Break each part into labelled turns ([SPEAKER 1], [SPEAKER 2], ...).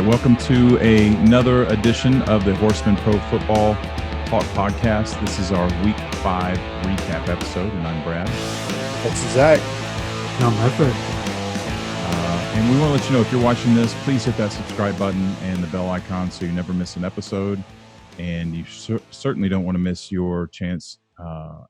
[SPEAKER 1] right, welcome to another edition of the Horsemen Pro Football Talk Podcast. This is our Week 5 recap episode, and I'm Brad.
[SPEAKER 2] That's Zach.
[SPEAKER 3] I'm Effort.
[SPEAKER 1] And we want to let you know, if you're watching this, please hit that subscribe button and the bell icon so you never miss an episode. And you certainly don't want to miss your chance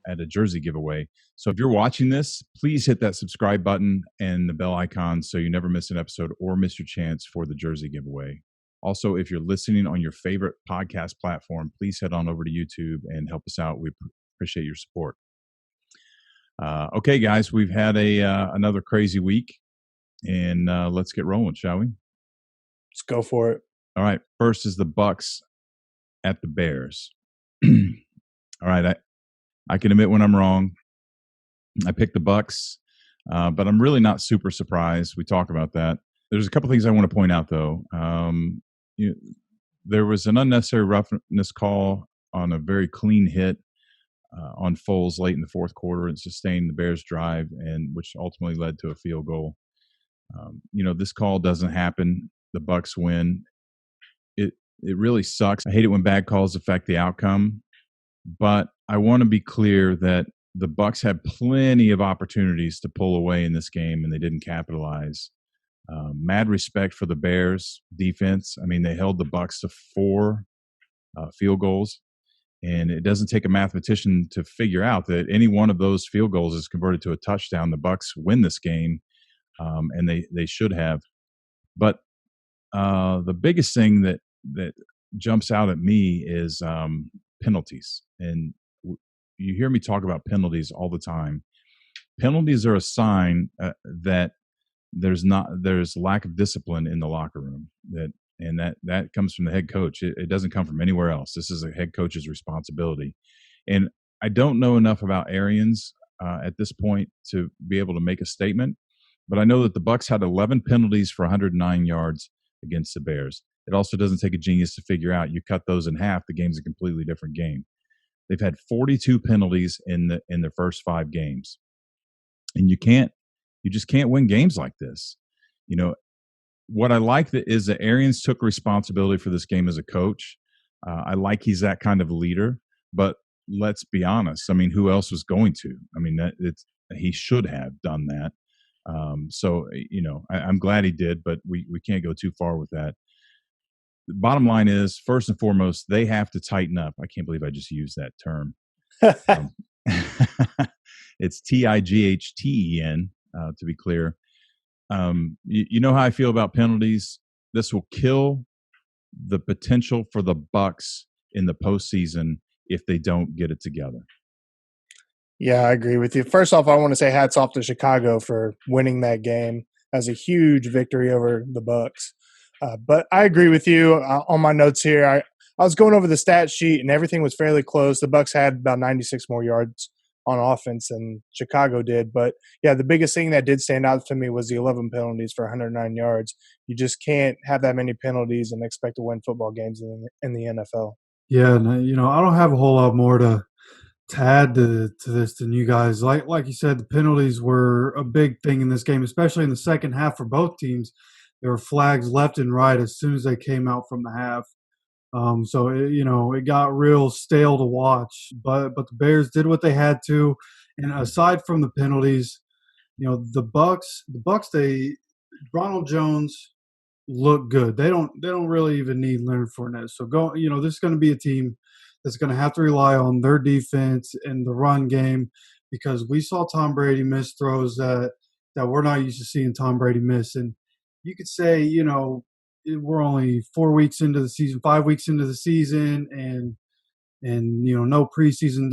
[SPEAKER 1] at a jersey giveaway. So if you're watching this, please hit that subscribe button and the bell icon so you never miss an episode or miss your chance for the jersey giveaway. Also, if you're listening on your favorite podcast platform, please head on over to YouTube and help us out. We appreciate your support. Okay, guys, we've had another crazy week, and let's get rolling, shall we?
[SPEAKER 2] Let's go for it.
[SPEAKER 1] All right, first is the Bucs at the Bears. All right, I can admit when I'm wrong. I picked the Bucs, but I'm really not super surprised. We talk about that. There's a couple things I want to point out, though. There was an unnecessary roughness call on a very clean hit on Foles late in the fourth quarter and sustained the Bears' drive, and which ultimately led to a field goal. This call doesn't happen. The Bucs win. It really sucks. I hate it when bad calls affect the outcome, but I want to be clear that the Bucs had plenty of opportunities to pull away in this game, and they didn't capitalize. Mad respect for the Bears defense. I mean, they held the Bucs to 4 field goals, and it doesn't take a mathematician to figure out that any one of those field goals is converted to a touchdown. The Bucs win this game, and they should have. But the biggest thing that jumps out at me is penalties. And you hear me talk about penalties all the time. Penalties are a sign that there's lack of discipline in the locker room. That comes from the head coach. It doesn't come from anywhere else. This is a head coach's responsibility. And I don't know enough about Arians at this point to be able to make a statement, but I know that the Bucs had 11 penalties for 109 yards against the Bears. It also doesn't take a genius to figure out you cut those in half, the game's a completely different game. They've had 42 penalties in their first 5 games. And you just can't win games like this. What I like is that Arians took responsibility for this game as a coach. I like he's that kind of leader, but let's be honest. I mean, who else was going to? I mean, he should have done that. I'm glad he did, but we can't go too far with that. The bottom line is, first and foremost, they have to tighten up. I can't believe I just used that term. It's TIGHTEN, to be clear. You know how I feel about penalties. This will kill the potential for the Bucs in the postseason if they don't get it together.
[SPEAKER 2] Yeah, I agree with you. First off, I want to say hats off to Chicago for winning that game as a huge victory over the Bucs. But I agree with you on my notes here. I was going over the stat sheet, and everything was fairly close. The Bucs had about 96 more yards on offense than Chicago did. But, yeah, the biggest thing that did stand out to me was the 11 penalties for 109 yards. You just can't have that many penalties and expect to win football games in the NFL.
[SPEAKER 3] Yeah, I don't have a whole lot more to add to this than you guys. Like you said, the penalties were a big thing in this game, especially in the second half for both teams. There were flags left and right as soon as they came out from the half. So it got real stale to watch. But the Bears did what they had to. And aside from the penalties, the Bucs, Ronald Jones look good. They don't really even need Leonard Fournette. So this is going to be a team that's going to have to rely on their defense and the run game, because we saw Tom Brady miss throws that we're not used to seeing Tom Brady miss. And you could say, we're only 4 weeks into the season, 5 weeks into the season, and no preseason,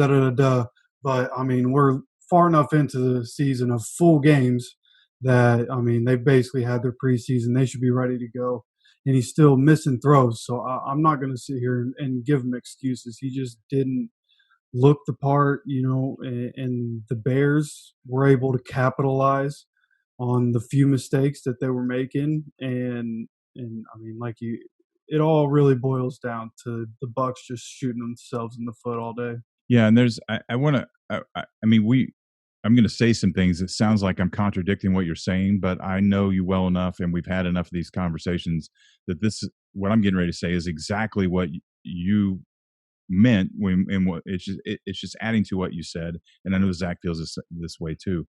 [SPEAKER 3] But I mean, we're far enough into the season of full games that, I mean, they basically had their preseason. They should be ready to go. And he's still missing throws. So I'm not going to sit here and give him excuses. He just didn't look the part, and the Bears were able to capitalize on the few mistakes that they were making. And I mean, it all really boils down to the Bucs just shooting themselves in the foot all day.
[SPEAKER 1] Yeah, and there's I'm going to say some things. It sounds like I'm contradicting what you're saying, but I know you well enough, and we've had enough of these conversations that what I'm getting ready to say is exactly what you meant and what it's just adding to what you said. And I know Zach feels this way too.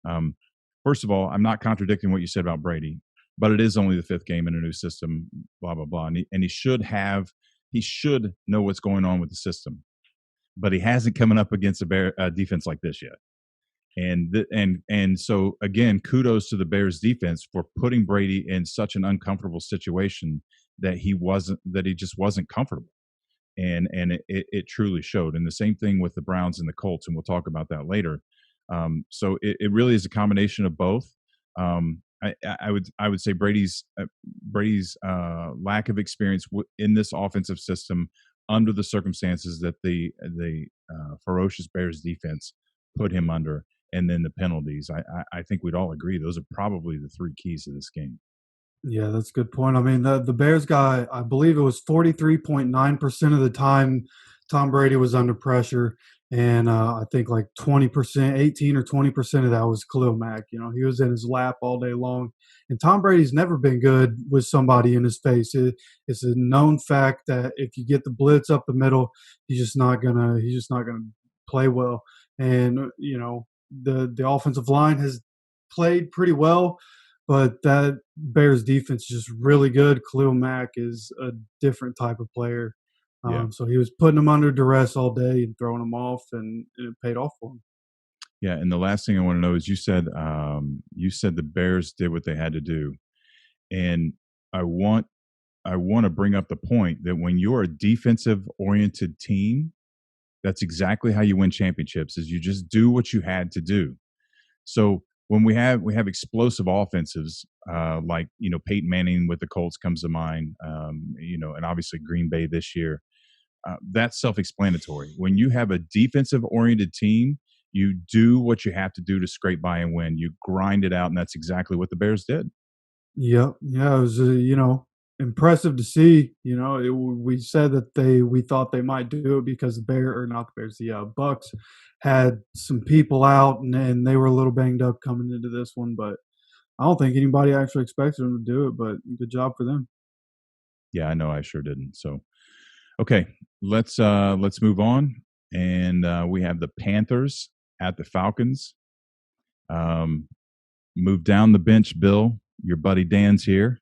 [SPEAKER 1] Um, First of all, I'm not contradicting what you said about Brady, but it is only the fifth game in a new system, blah, blah, blah. And he should know what's going on with the system, but he hasn't coming up against a defense like this yet. And so again, kudos to the Bears defense for putting Brady in such an uncomfortable situation that he just wasn't comfortable. And it truly showed. And the same thing with the Browns and the Colts, and we'll talk about that later. So it really is a combination of both. I would say Brady's lack of experience in this offensive system under the circumstances that the ferocious Bears defense put him under, and then the penalties. I think we'd all agree those are probably the three keys to this game.
[SPEAKER 3] Yeah, that's a good point. I mean, the Bears guy, I believe it was 43.9% of the time Tom Brady was under pressure. And I think like 20%, 18 or 20% of that was Khalil Mack. You know, he was in his lap all day long. And Tom Brady's never been good with somebody in his face. It's a known fact that if you get the blitz up the middle, he's just not gonna play well. And you know, the offensive line has played pretty well, but that Bears defense is just really good. Khalil Mack is a different type of player.
[SPEAKER 1] Yeah.
[SPEAKER 3] So he was putting them under duress all day and throwing them off, and it paid off for him.
[SPEAKER 1] Yeah, and the last thing I want to know is you said the Bears did what they had to do, and I want to bring up the point that when you're a defensive oriented team, that's exactly how you win championships. Is you just do what you had to do. So when we have explosive offensives like Peyton Manning with the Colts comes to mind, and obviously Green Bay this year. That's self-explanatory. When you have a defensive-oriented team, you do what you have to do to scrape by and win. You grind it out, and that's exactly what the Bears did.
[SPEAKER 3] Yep. Yeah, it was impressive to see. We said that we thought they might do it because the Bucks had some people out and they were a little banged up coming into this one, but I don't think anybody actually expected them to do it. But good job for them.
[SPEAKER 1] Yeah, I know. I sure didn't. So. Okay, let's move on, and we have the Panthers at the Falcons. Move down the bench, Bill. Your buddy Dan's here.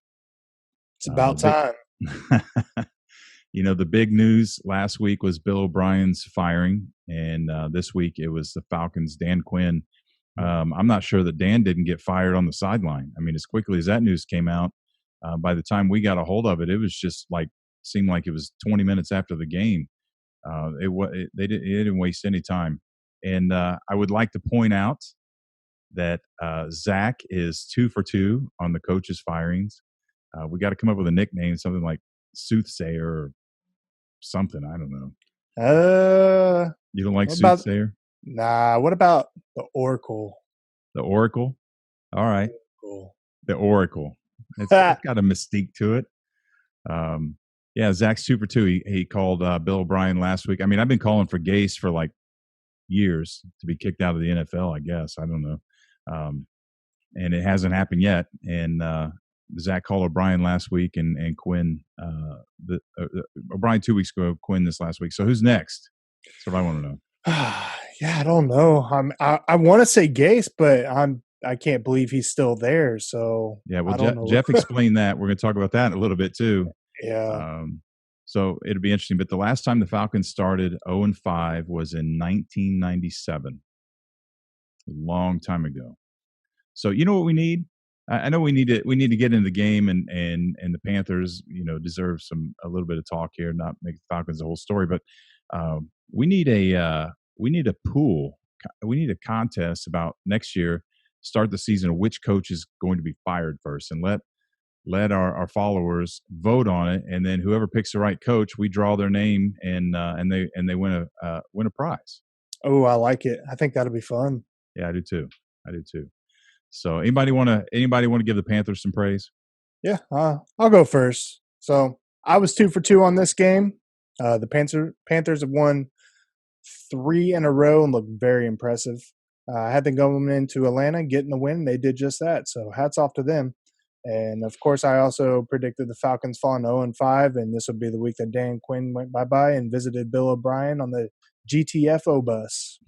[SPEAKER 2] It's about time.
[SPEAKER 1] The big news last week was Bill O'Brien's firing, and this week it was the Falcons' Dan Quinn. I'm not sure that Dan didn't get fired on the sideline. I mean, as quickly as that news came out, by the time we got a hold of it, it was just seemed like it was 20 minutes after the game. They didn't waste any time. And I would like to point out that Zach is 2 for 2 on the coach's firings. We got to come up with a nickname, something like Soothsayer or something. I don't know. You don't like Soothsayer?
[SPEAKER 2] Nah. What about the Oracle?
[SPEAKER 1] The Oracle? All right.
[SPEAKER 2] Cool.
[SPEAKER 1] The Oracle. It's got a mystique to it. Yeah, Zach's 2 for 2. He called Bill O'Brien last week. I mean, I've been calling for Gase for like years to be kicked out of the NFL, I guess. I don't know. And it hasn't happened yet. And Zach called O'Brien last week and Quinn, O'Brien 2 weeks ago, Quinn this last week. So who's next? That's what I want to know.
[SPEAKER 2] Yeah, I don't know. I want to say Gase, but I can't believe he's still there. So
[SPEAKER 1] yeah, well, Jeff explained that. We're going to talk about that in a little bit too.
[SPEAKER 2] Yeah.
[SPEAKER 1] So it'll be interesting. But the last time the Falcons started 0-5 was in 1997, a long time ago. So you know what we need? I know we need to get into the game, and the Panthers, deserve a little bit of talk here, not make the Falcons the whole story, but we need a pool. We need a contest about next year. Start the season of which coach is going to be fired first, and let our followers vote on it, and then whoever picks the right coach, we draw their name, and they win a prize.
[SPEAKER 2] Oh, I like it. I think that'll be fun.
[SPEAKER 1] Yeah, I do too. So anybody want to give the Panthers some praise?
[SPEAKER 2] Yeah, I'll go first. So I was 2 for 2 on this game. The Panthers have won 3 in a row and look very impressive. I had them going into Atlanta, getting the win. They did just that. So hats off to them. And of course, I also predicted the Falcons falling 0-5, and this would be the week that Dan Quinn went bye-bye and visited Bill O'Brien on the GTFO bus.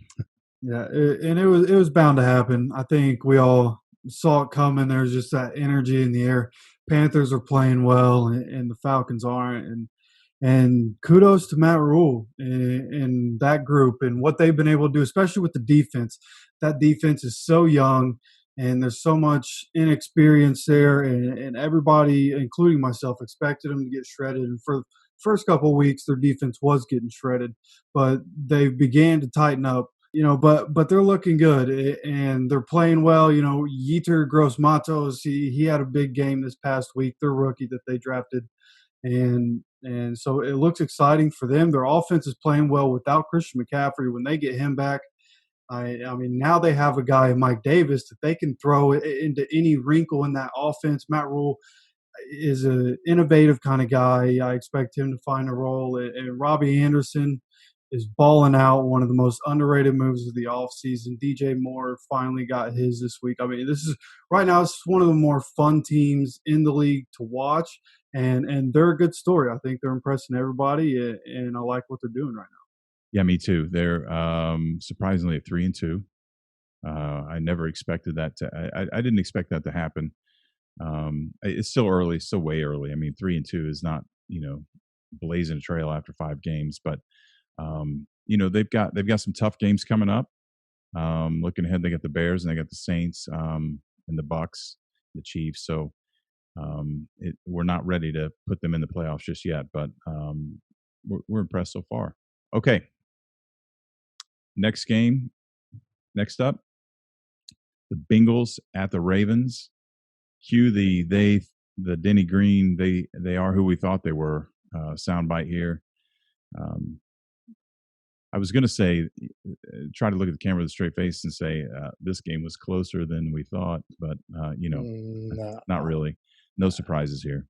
[SPEAKER 3] Yeah, and it was bound to happen. I think we all saw it coming. There's just that energy in the air. Panthers are playing well, and the Falcons aren't. And kudos to Matt Rule and that group and what they've been able to do, especially with the defense. That defense is so young, and there's so much inexperience there, and everybody, including myself, expected them to get shredded. And for the first couple of weeks, their defense was getting shredded, but they began to tighten up. But they're looking good and they're playing well. Yetur Gross-Matos, he had a big game this past week. Their rookie that they drafted, and so it looks exciting for them. Their offense is playing well without Christian McCaffrey. When they get him back, I mean, now they have a guy, Mike Davis, that they can throw into any wrinkle in that offense. Matt Rule is an innovative kind of guy. I expect him to find a role. And Robbie Anderson is balling out, one of the most underrated moves of the offseason. DJ Moore finally got his this week. I mean, this is right now, it's one of the more fun teams in the league to watch, and they're a good story. I think they're impressing everybody, and I like what they're doing right now.
[SPEAKER 1] Yeah, me too. They're surprisingly at 3-2. I never expected that I didn't expect that to happen. It's still early, still way early. I mean, 3-2 is not, blazing a trail after 5 games, but they've got some tough games coming up. Looking ahead, they got the Bears and they got the Saints, and the Bucks, the Chiefs. So we're not ready to put them in the playoffs just yet, but we're impressed so far. Okay. Next game. Next up, the Bengals at the Ravens. Cue the Denny Green. They are who we thought they were. Soundbite here. I was going to say, try to look at the camera with a straight face and say this game was closer than we thought, but not really. No surprises here.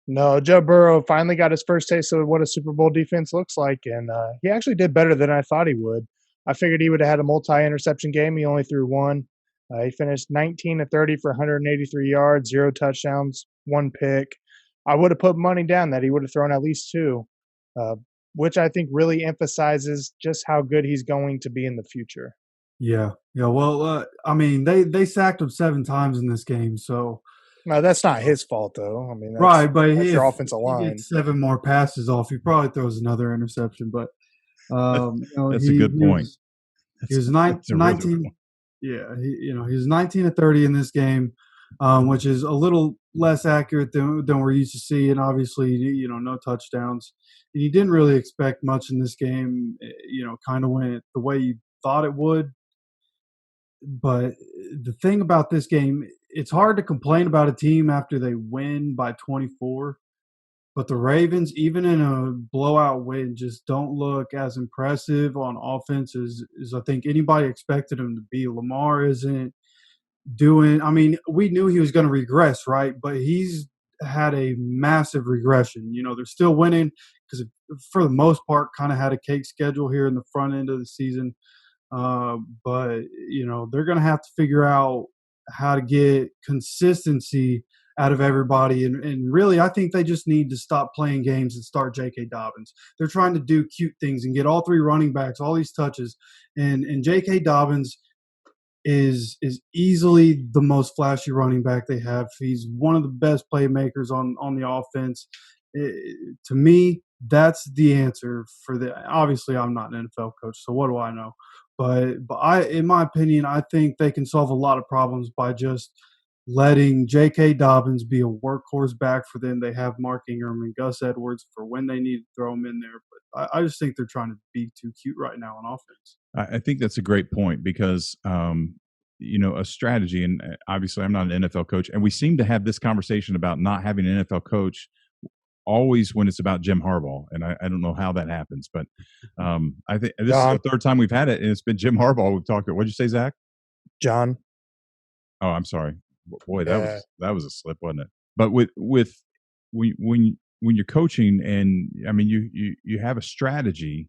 [SPEAKER 2] No, Joe Burrow finally got his first taste of what a Super Bowl defense looks like, and he actually did better than I thought he would. I figured he would have had a multi-interception game. He only threw one. He finished 19 of 30 for 183 yards, 0 touchdowns, 1 pick. I would have put money down that he would have thrown at least 2, which I think really emphasizes just how good he's going to be in the future.
[SPEAKER 3] Yeah. Well, I mean, they sacked him 7 times in this game, so.
[SPEAKER 2] No, that's not his fault, though. I mean,
[SPEAKER 3] right, but
[SPEAKER 2] that's
[SPEAKER 3] if
[SPEAKER 2] your offensive line.
[SPEAKER 3] He gets 7 more passes off, he probably throws another interception. But
[SPEAKER 1] that's a good point.
[SPEAKER 3] He was 19. Yeah, he was 19 of 30 in this game, which is a little less accurate than we're used to seeing. Obviously, no touchdowns. And you didn't really expect much in this game. Kind of went the way you thought it would. But the thing about this game, it's hard to complain about a team after they win by 24. But the Ravens, even in a blowout win, just don't look as impressive on offense as I think anybody expected them to be. Lamar isn't doing – I mean, we knew he was going to regress, right? But he's had a massive regression. They're still winning because for the most part kind of had a cake schedule here in the front end of the season. But they're going to have to figure out how to get consistency out of everybody. And really, I think they just need to stop playing games and start J.K. Dobbins. They're trying to do cute things and get all 3 running backs, all these touches. And J.K. Dobbins is easily the most flashy running back they have. He's one of the best playmakers on the offense. To me, that's the answer for the. Obviously, I'm not an NFL coach, so what do I know? But in my opinion, I think they can solve a lot of problems by just letting J.K. Dobbins be a workhorse back for them. They have Mark Ingram and Gus Edwards for when they need to throw them in there. But I just think they're trying to be too cute right now on offense.
[SPEAKER 1] I think that's a great point because, a strategy, and obviously I'm not an NFL coach, and we seem to have this conversation about not having an NFL coach always when it's about Jim Harbaugh, and I don't know how that happens, but I think this is the 3rd time we've had it, and it's been Jim Harbaugh we've talked about. What'd you say, Zach?
[SPEAKER 2] John.
[SPEAKER 1] Oh, I'm sorry. Boy, that was a slip, wasn't it? But with when you're coaching, and I mean you have a strategy,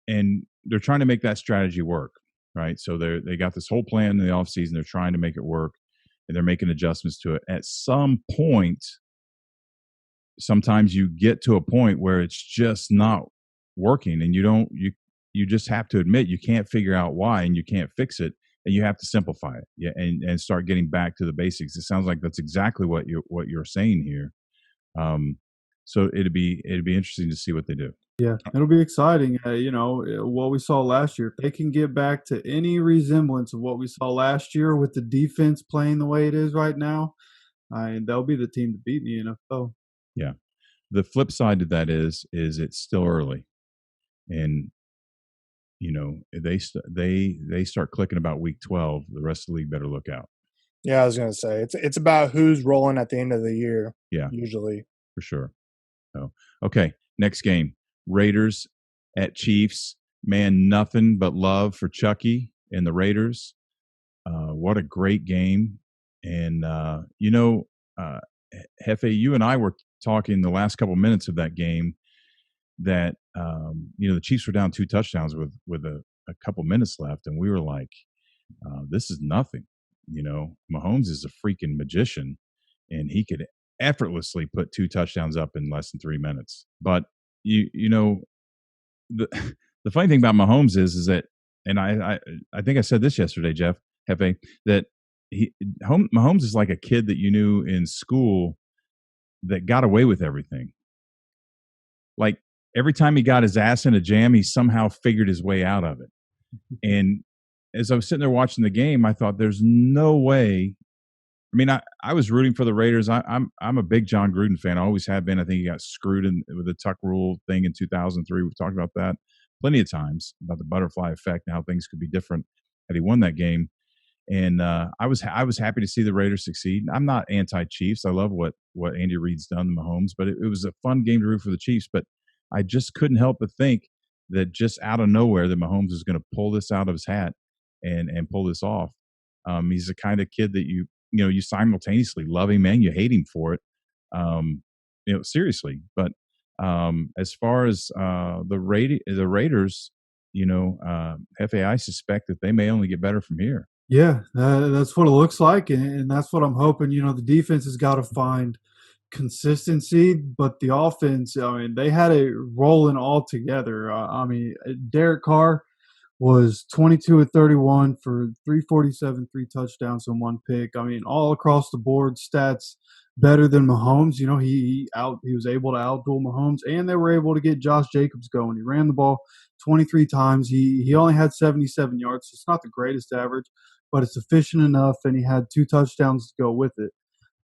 [SPEAKER 1] and they're trying to make that strategy work. right? So they got this whole plan in the offseason. They're trying to make it work, and they're making adjustments to it. At some point, sometimes you get to a point where it's just not working, and you just have to admit you can't figure out why, and you can't fix it, and you have to simplify it, yeah, and start getting back to the basics. It sounds like that's exactly what you're saying here. So it'd be interesting to see what they do.
[SPEAKER 3] Yeah, it'll be exciting. What we saw last year. If they can get back to any resemblance of what we saw last year with the defense playing the way it is right now, they'll be the team to beat in the NFL.
[SPEAKER 1] Yeah. The flip side to that is it's still early, and they start clicking about week 12. The rest of the league better look out.
[SPEAKER 2] Yeah, I was gonna say it's about who's rolling at the end of the year.
[SPEAKER 1] Yeah,
[SPEAKER 2] usually
[SPEAKER 1] for sure. So okay, next game, Raiders at Chiefs. Man, nothing but love for Chucky and the Raiders. What a great game, and Hefe, you and I were talking the last couple minutes of that game that the Chiefs were down 2 touchdowns with a couple minutes left, and we were like, this is nothing. Mahomes is a freaking magician, and he could effortlessly put 2 touchdowns up in less than 3 minutes. But the the funny thing about Mahomes is that, and I think I said this yesterday, Jeff Hefe, that Mahomes is like a kid that you knew in school that got away with everything. Like every time he got his ass in a jam, he somehow figured his way out of it. And as I was sitting there watching the game, I thought, there's no way. I mean, I was rooting for the Raiders. I'm a big John Gruden fan. I always have been. I think he got screwed with the Tuck rule thing in 2003. We've talked about that plenty of times, about the butterfly effect and how things could be different had he won that game. And I was happy to see the Raiders succeed. I'm not anti-Chiefs. I love what Andy Reid's done to Mahomes, but it was a fun game to root for the Chiefs. But I just couldn't help but think that just out of nowhere that Mahomes is going to pull this out of his hat and pull this off. He's the kind of kid that you simultaneously love him and you hate him for it. Seriously. But as far as the Raiders, Hefe, I suspect that they may only get better from here.
[SPEAKER 3] Yeah, that's what it looks like, and that's what I'm hoping. The defense has got to find consistency, but the offense, I mean, they had it rolling all together. Derek Carr was 22 of 31 for 347, 3 touchdowns and 1 pick. I mean, all across the board stats better than Mahomes. He was able to outduel Mahomes, and they were able to get Josh Jacobs going. He ran the ball 23 times. He only had 77 yards. So it's not the greatest average, but it's efficient enough, and he had 2 touchdowns to go with it.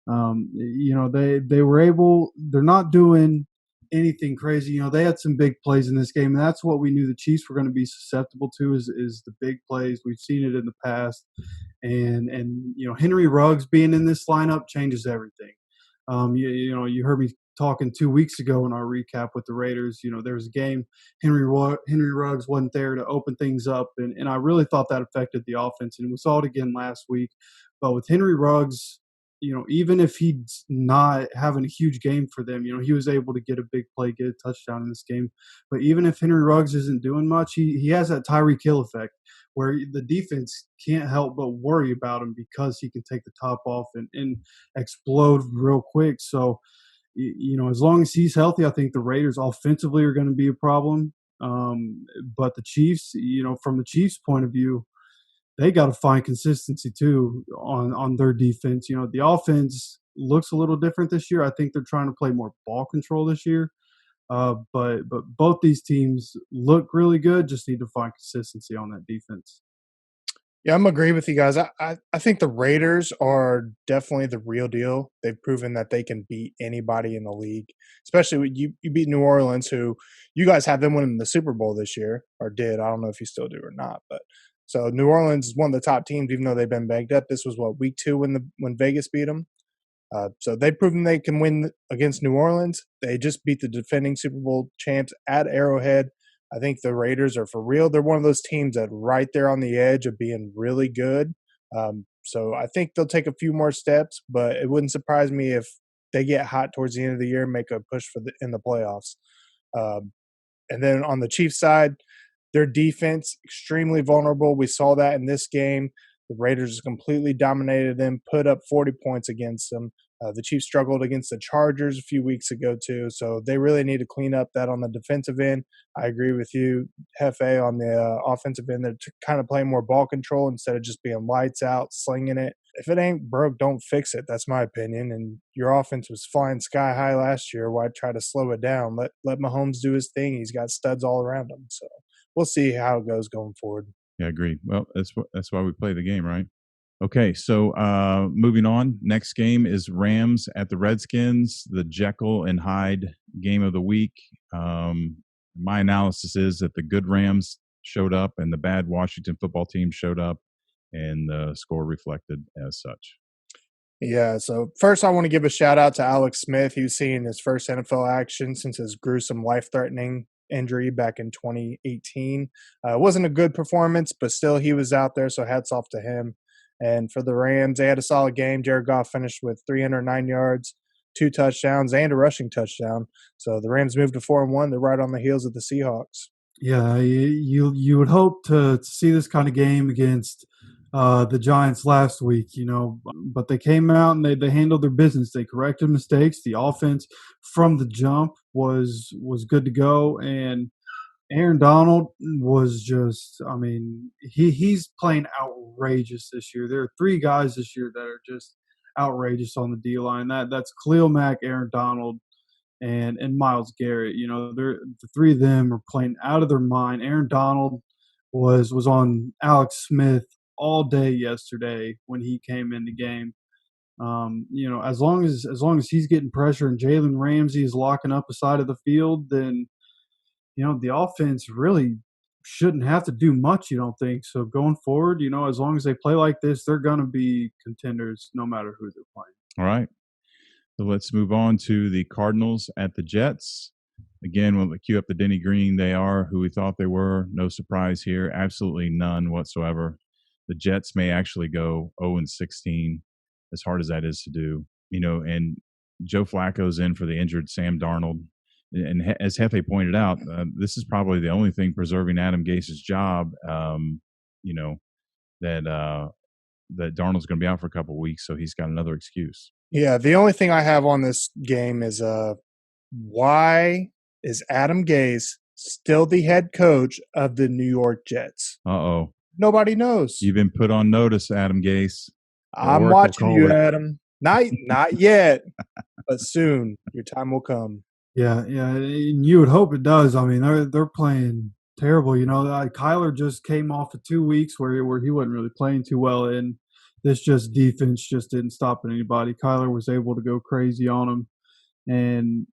[SPEAKER 3] They were able. They're not doing anything crazy. They had some big plays in this game, and that's what we knew the Chiefs were going to be susceptible to is the big plays. We've seen it in the past, and Henry Ruggs being in this lineup changes everything. You heard me talking 2 weeks ago in our recap with the Raiders. There was a game Henry Ruggs wasn't there to open things up, and I really thought that affected the offense, and we saw it again last week. But with Henry Ruggs, even if he's not having a huge game for them, he was able to get a big play, get a touchdown in this game. But even if Henry Ruggs isn't doing much, he has that Tyreek Hill effect where the defense can't help but worry about him because he can take the top off and explode real quick. So, as long as he's healthy, I think the Raiders offensively are going to be a problem. But the Chiefs, from the Chiefs' point of view, they got to find consistency too on their defense. The offense looks a little different this year. I think they're trying to play more ball control this year. But both these teams look really good. Just need to find consistency on that defense.
[SPEAKER 2] Yeah, I'm agree with you guys. I think the Raiders are definitely the real deal. They've proven that they can beat anybody in the league, especially when you beat New Orleans, who you guys have them winning the Super Bowl this year, or did. I don't know if you still do or not. But so New Orleans is one of the top teams, even though they've been banged up. This was week 2 when Vegas beat them. So they've proven they can win against New Orleans. They just beat the defending Super Bowl champs at Arrowhead. I think the Raiders are for real. They're one of those teams that right there on the edge of being really good. So I think they'll take a few more steps, but it wouldn't surprise me if they get hot towards the end of the year and make a push in the playoffs. And then on the Chiefs side, Their defense, extremely vulnerable. We saw that in this game. The Raiders completely dominated them, put up 40 points against them. The Chiefs struggled against the Chargers a few weeks ago, too. So they really need to clean up that on the defensive end. I agree with you, Hefe, on the offensive end. They're kind of playing more ball control instead of just being lights out, slinging it. If it ain't broke, don't fix it. That's my opinion. And your offense was flying sky high last year. Why try to slow it down? Let Mahomes do his thing. He's got studs all around him. So we'll see how it goes going forward.
[SPEAKER 1] Yeah, agreed. Well, that's why we play the game, right? Okay, so moving on. Next game is Rams at the Redskins, the Jekyll and Hyde game of the week. My analysis is that the good Rams showed up and the bad Washington football team showed up, and the score reflected as such.
[SPEAKER 2] Yeah, so first I want to give a shout out to Alex Smith. He was seeing his first NFL action since his gruesome life-threatening injury back in 2018. It wasn't a good performance, but still he was out there, so hats off to him. And for the Rams, they had a solid game. Jared Goff finished with 309 yards, 2 touchdowns, and a rushing touchdown. So the Rams moved to 4-1. They're right on the heels of the Seahawks.
[SPEAKER 3] Yeah, you would hope to see this kind of game against the Giants last week, but they came out and they handled their business. They corrected mistakes. The offense from the jump was good to go, and Aaron Donald was just, I mean, he's playing outrageous this year. There are 3 guys this year that are just outrageous on the D line. That's Khalil Mack, Aaron Donald, and Myles Garrett. The 3 of them are playing out of their mind. Aaron Donald was on Alex Smith all day yesterday when he came in the game. As long as he's getting pressure and Jalen Ramsey is locking up a side of the field, then the offense really shouldn't have to do much, you don't think? So going forward, as long as they play like this, they're going to be contenders no matter who they're playing.
[SPEAKER 1] All right. So let's move on to the Cardinals at the Jets. Again, when we cue up the Denny Green, they are who we thought they were. No surprise here. Absolutely none whatsoever. The Jets may actually go 0-16, as hard as that is to do. And Joe Flacco's in for the injured Sam Darnold. And as Hefe pointed out, this is probably the only thing preserving Adam Gase's job. That Darnold's going to be out for a couple of weeks, so he's got another excuse.
[SPEAKER 2] Yeah, the only thing I have on this game is why is Adam Gase still the head coach of the New York Jets?
[SPEAKER 1] Uh-oh.
[SPEAKER 2] Nobody knows.
[SPEAKER 1] You've been put on notice, Adam Gase.
[SPEAKER 2] I'm watching you, Adam. Not yet, but soon. Your time will come.
[SPEAKER 3] Yeah, and you would hope it does. I mean, they're playing terrible. Kyler just came off of 2 weeks where he wasn't really playing too well, and this defense just didn't stop anybody. Kyler was able to go crazy on him, and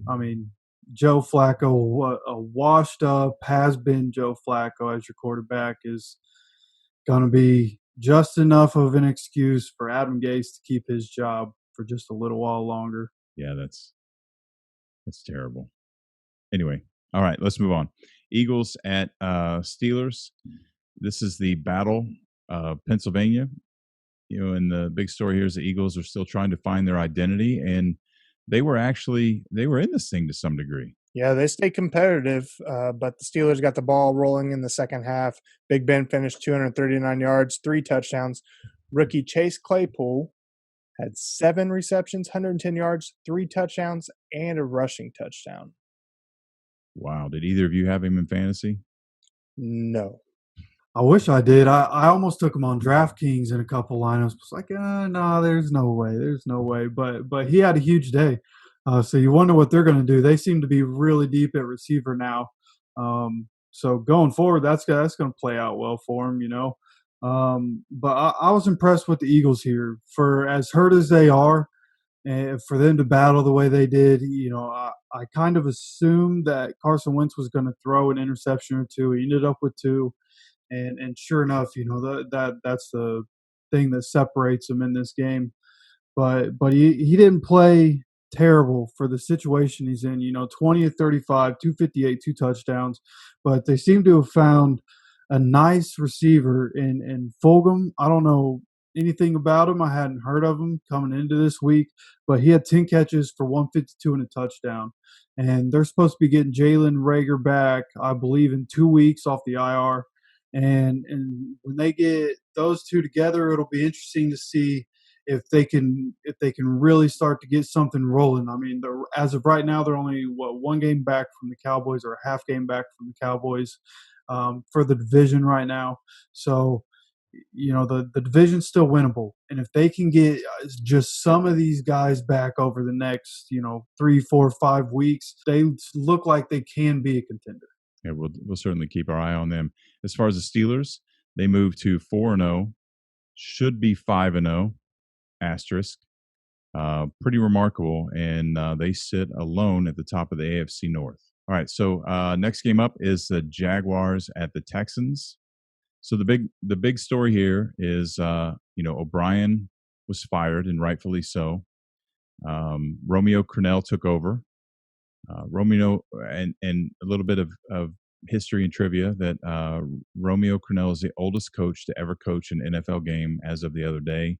[SPEAKER 3] I mean, Joe Flacco, a washed up, has been Joe Flacco as your quarterback is going to be just enough of an excuse for Adam Gase to keep his job for just a little while longer.
[SPEAKER 1] Yeah, that's terrible. Anyway, all right, let's move on. Eagles at Steelers. This is the battle of Pennsylvania. And the big story here is the Eagles are still trying to find their identity, and they were in this thing to some degree.
[SPEAKER 2] Yeah, they stay competitive, but the Steelers got the ball rolling in the second half. Big Ben finished 239 yards, 3 touchdowns. Rookie Chase Claypool had 7 receptions, 110 yards, 3 touchdowns, and a rushing touchdown.
[SPEAKER 3] Wow.
[SPEAKER 1] Did either of you have him in fantasy?
[SPEAKER 2] No.
[SPEAKER 3] I wish I did. I almost took him on DraftKings in a couple lineups. It's like, no, there's no way. There's no way. But he had a huge day. So you wonder what they're going to do. They seem to be really deep at receiver now. So going forward, that's going to play out well for him, But I was impressed with the Eagles here. For as hurt as they are, and for them to battle the way they did, I kind of assumed that Carson Wentz was going to throw an interception or 2. He ended up with 2. And sure enough, that's the thing that separates him in this game. But he didn't play terrible for the situation he's in. 20 of 35, 258, 2 touchdowns. But they seem to have found a nice receiver in Fulgham. I don't know anything about him. I hadn't heard of him coming into this week, but he had 10 catches for 152 and a touchdown. And they're supposed to be getting Jalen Rager back, I believe, in 2 weeks off the IR. And when they get those two together, it'll be interesting to see if they can really start to get something rolling. I mean, as of right now, they're only one game back from the Cowboys, or a half game back from the Cowboys, for the division right now. So, the division's still winnable, and if they can get just some of these guys back over the next 3, 4, 5 weeks, they look like they can be a contender.
[SPEAKER 1] Yeah, we'll certainly keep our eye on them. As far as the Steelers, they moved to 4-0, should be 5-0 asterisk. Pretty remarkable, and they sit alone at the top of the AFC North. All right, so next game up is the Jaguars at the Texans. So the big story here is O'Brien was fired, and rightfully so. Romeo Crennel took over. Romeo and a little bit of history and trivia that Romeo Crennel is the oldest coach to ever coach an NFL game as of the other day.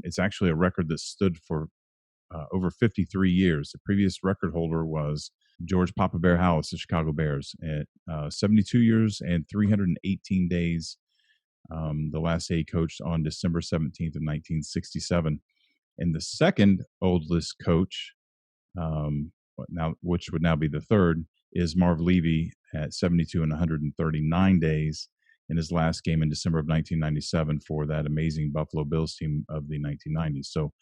[SPEAKER 1] It's actually a record that stood for over 53 years. The previous record holder was George Papa Bear House, the Chicago Bears, at 72 years and 318 days. The last day he coached on December 17th of 1967. And the second oldest coach, which would now be the third, is Marv Levy at 72 and 139 days in his last game in December of 1997 for that amazing Buffalo Bills team of the 1990s. So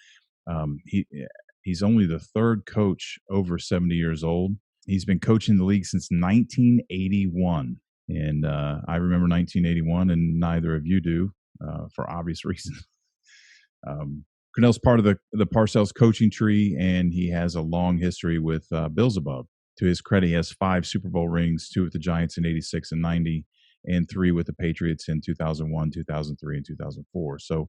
[SPEAKER 1] he's only the third coach over 70 years old. He's been coaching the league since 1981. And I remember 1981, and neither of you do, for obvious reasons. Crennel's part of the Parcells coaching tree, and he has a long history with Beelzebub. To his credit, he has 5 Super Bowl rings, 2 with the Giants in 86 and 90, and 3 with the Patriots in 2001, 2003, and 2004. So,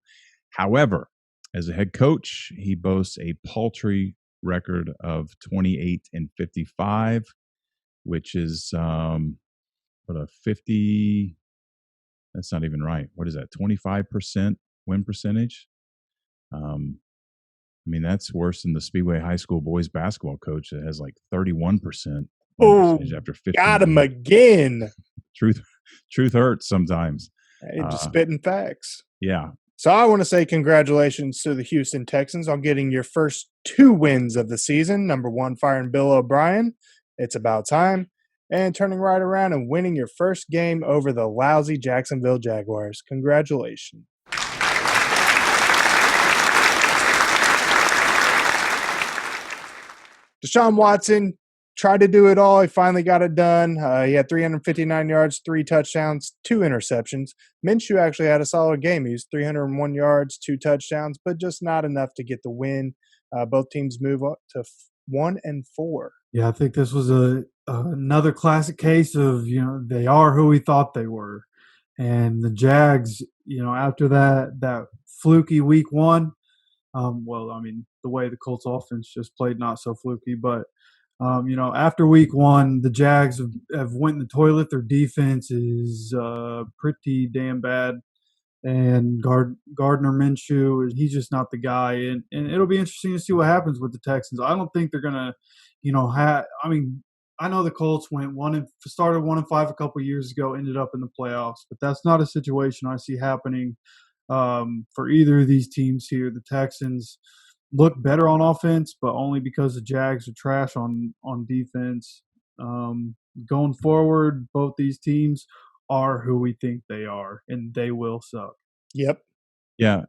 [SPEAKER 1] however, as a head coach, he boasts a paltry record of 28 and 55, which is a 50. That's not even right. What is that? 25% win percentage. I mean, that's worse than the Speedway High School boys basketball coach that has like 31% win percentage after 15
[SPEAKER 2] got him
[SPEAKER 1] games.
[SPEAKER 2] again.
[SPEAKER 1] Truth hurts sometimes.
[SPEAKER 2] Hey, just spitting facts.
[SPEAKER 1] Yeah.
[SPEAKER 2] So I want to say congratulations to the Houston Texans on getting your first 2 wins of the season. Number 1, firing Bill O'Brien. It's about time. And turning right around and winning your first game over the lousy Jacksonville Jaguars. Congratulations. Deshaun Watson tried to do it all. He finally got it done. He had 359 yards, 3 touchdowns, 2 interceptions. Minshew actually had a solid game. He was 301 yards, 2 touchdowns, but just not enough to get the win. Both teams move up to 1-4.
[SPEAKER 3] Yeah, I think this was another classic case of, they are who we thought they were. And the Jags, after that fluky week 1, the way the Colts offense just played, not so fluky, but after week 1, the Jags have went in the toilet. Their defense is pretty damn bad. And Gardner Minshew, he's just not the guy. And it'll be interesting to see what happens with the Texans. I don't think they're going to, I know the Colts started 1-5 a couple years ago, ended up in the playoffs, but that's not a situation I see happening for either of these teams here. The Texans look better on offense, but only because the Jags are trash on defense. Going forward, both these teams are who we think they are, and they will suck.
[SPEAKER 2] Yep.
[SPEAKER 1] Yeah.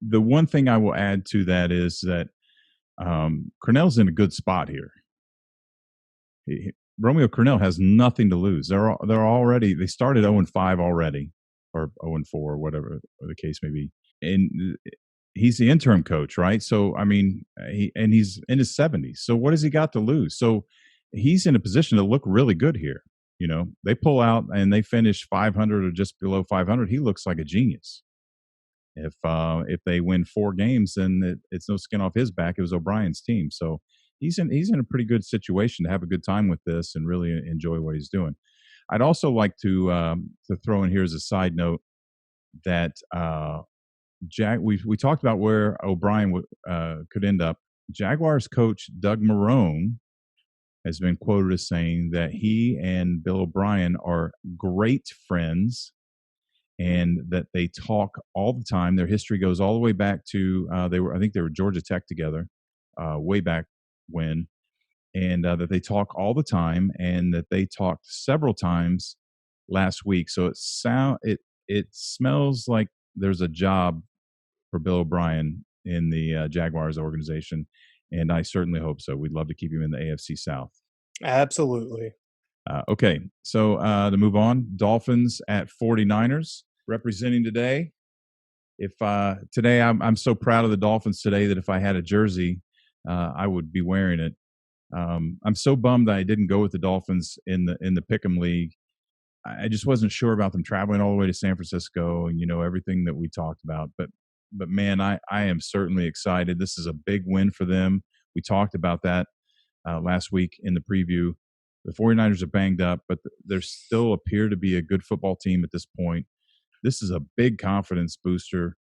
[SPEAKER 1] The one thing I will add to that is that Crennel's in a good spot here. Romeo Crennel has nothing to lose. They started 0-5 already, or 0-4, whatever the case may be. And he's the interim coach, right? So, he's in his 70s. So what has he got to lose? So he's in a position to look really good here. They pull out and they finish 500 or just below 500. He looks like a genius. If they win 4 games, then it's no skin off his back. It was O'Brien's team. So he's in a pretty good situation to have a good time with this and really enjoy what he's doing. I'd also like to throw in here as a side note that we talked about where O'Brien could end up. Jaguars coach Doug Marrone has been quoted as saying that he and Bill O'Brien are great friends and that they talk all the time. Their history goes all the way back to I think they were Georgia Tech together way back when, and that they talk all the time, and that they talked several times last week. So it smells like there's a job for Bill O'Brien in the Jaguars organization, and I certainly hope so. We'd love to keep him in the AFC South.
[SPEAKER 2] Absolutely.
[SPEAKER 1] Okay, so to move on, Dolphins at 49ers representing today. If today I'm so proud of the Dolphins today that if I had a jersey, I would be wearing it. I'm so bummed that I didn't go with the Dolphins in the Pick'em League. I just wasn't sure about them traveling all the way to San Francisco and everything that we talked about. But man, I am certainly excited. This is a big win for them. We talked about that last week in the preview. The 49ers are banged up, but they still appear to be a good football team at this point. This is a big confidence booster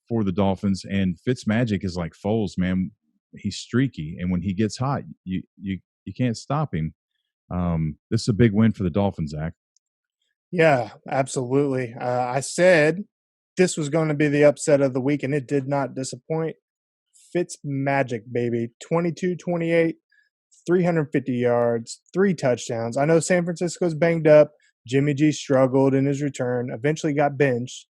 [SPEAKER 1] for the Dolphins. And Fitzmagic is like Foles, man. He's streaky, and when he gets hot, you can't stop him. This is a big win for the Dolphins, Zach.
[SPEAKER 2] Yeah, absolutely. I said this was going to be the upset of the week, and it did not disappoint. Fitzmagic, baby. 22-28, 350 yards, 3 touchdowns. I know San Francisco's banged up. Jimmy G struggled in his return, eventually got benched.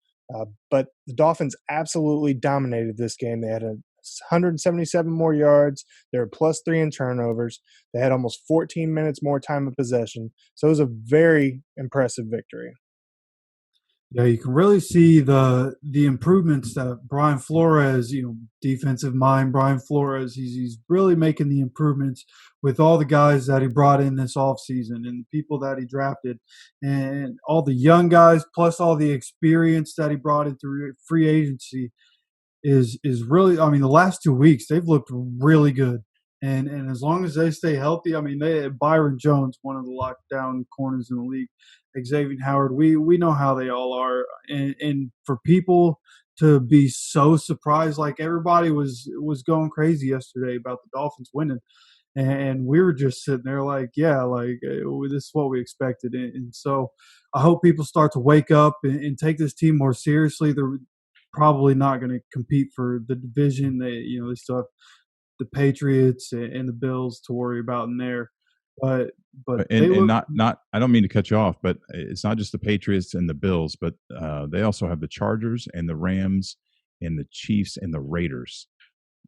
[SPEAKER 2] But the Dolphins absolutely dominated this game. They had 177 more yards. They were +3 in turnovers. They had almost 14 minutes more time of possession. So it was a very impressive victory.
[SPEAKER 3] Yeah, you can really see the improvements that Brian Flores, defensive mind Brian Flores, he's really making the improvements with all the guys that he brought in this offseason and the people that he drafted and all the young guys plus all the experience that he brought in through free agency is really, the last 2 weeks they've looked really good. And as long as they stay healthy, Byron Jones, one of the lockdown corners in the league, Xavier Howard, we know how they all are. And for people to be so surprised, like everybody was going crazy yesterday about the Dolphins winning. And we were just sitting there like, yeah, like this is what we expected. And so I hope people start to wake up and take this team more seriously. They're probably not going to compete for the division. They still have the Patriots and the Bills to worry about in there. But
[SPEAKER 1] not I don't mean to cut you off, but it's not just the Patriots and the Bills, but they also have the Chargers and the Rams and the Chiefs and the Raiders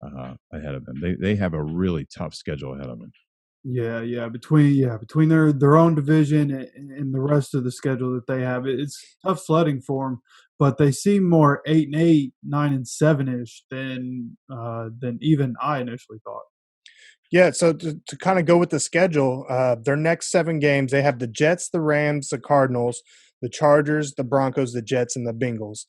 [SPEAKER 1] ahead of them. They have a really tough schedule ahead of them.
[SPEAKER 3] Yeah. Between their own division and the rest of the schedule that they have, it's tough sledding for them. But they seem more 8-8, 9-7-ish than even I initially thought.
[SPEAKER 2] Yeah, so to kind of go with the schedule, their next 7 games, they have the Jets, the Rams, the Cardinals, the Chargers, the Broncos, the Jets, and the Bengals.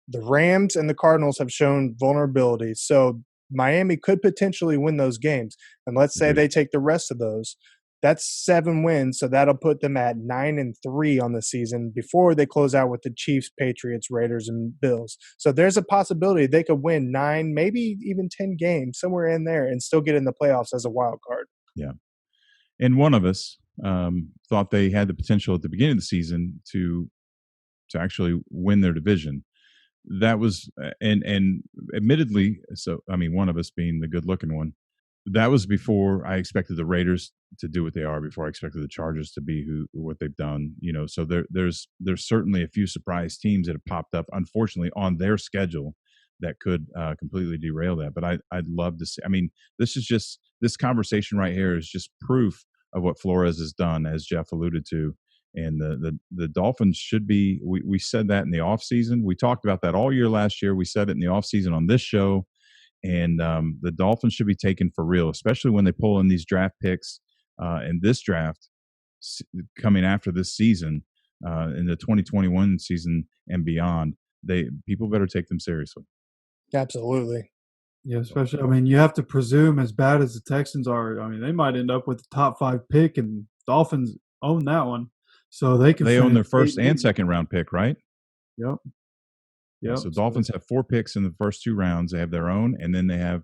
[SPEAKER 2] The Rams and the Cardinals have shown vulnerability, so Miami could potentially win those games. And let's say they take the rest of those. That's 7 wins, so that'll put them at 9-3 on the season before they close out with the Chiefs, Patriots, Raiders, and Bills. So there's a possibility they could win 9, maybe even 10 games, somewhere in there, and still get in the playoffs as a wild card.
[SPEAKER 1] Yeah. And one of us thought they had the potential at the beginning of the season to actually win their division. That was, and admittedly, one of us being the good-looking one, that was before I expected the Raiders to do what they are, before I expected the Chargers to be what they've done. So there's certainly a few surprise teams that have popped up, unfortunately, on their schedule that could completely derail that. But I'd love to see. This conversation right here is just proof of what Flores has done, as Jeff alluded to. And the Dolphins should be. We said that in the offseason. We talked about that all year last year. We said it in the offseason on this show. And the Dolphins should be taken for real, especially when they pull in these draft picks in this draft coming after this season, in the 2021 season and beyond. People better take them seriously.
[SPEAKER 2] Absolutely.
[SPEAKER 3] Yeah, especially, you have to presume, as bad as the Texans are, they might end up with the top 5 pick, and Dolphins own that one. So they own
[SPEAKER 1] their first and second round pick, right?
[SPEAKER 3] Yep. Yep.
[SPEAKER 1] So Dolphins have 4 picks in the first 2 rounds. They have their own, and then they have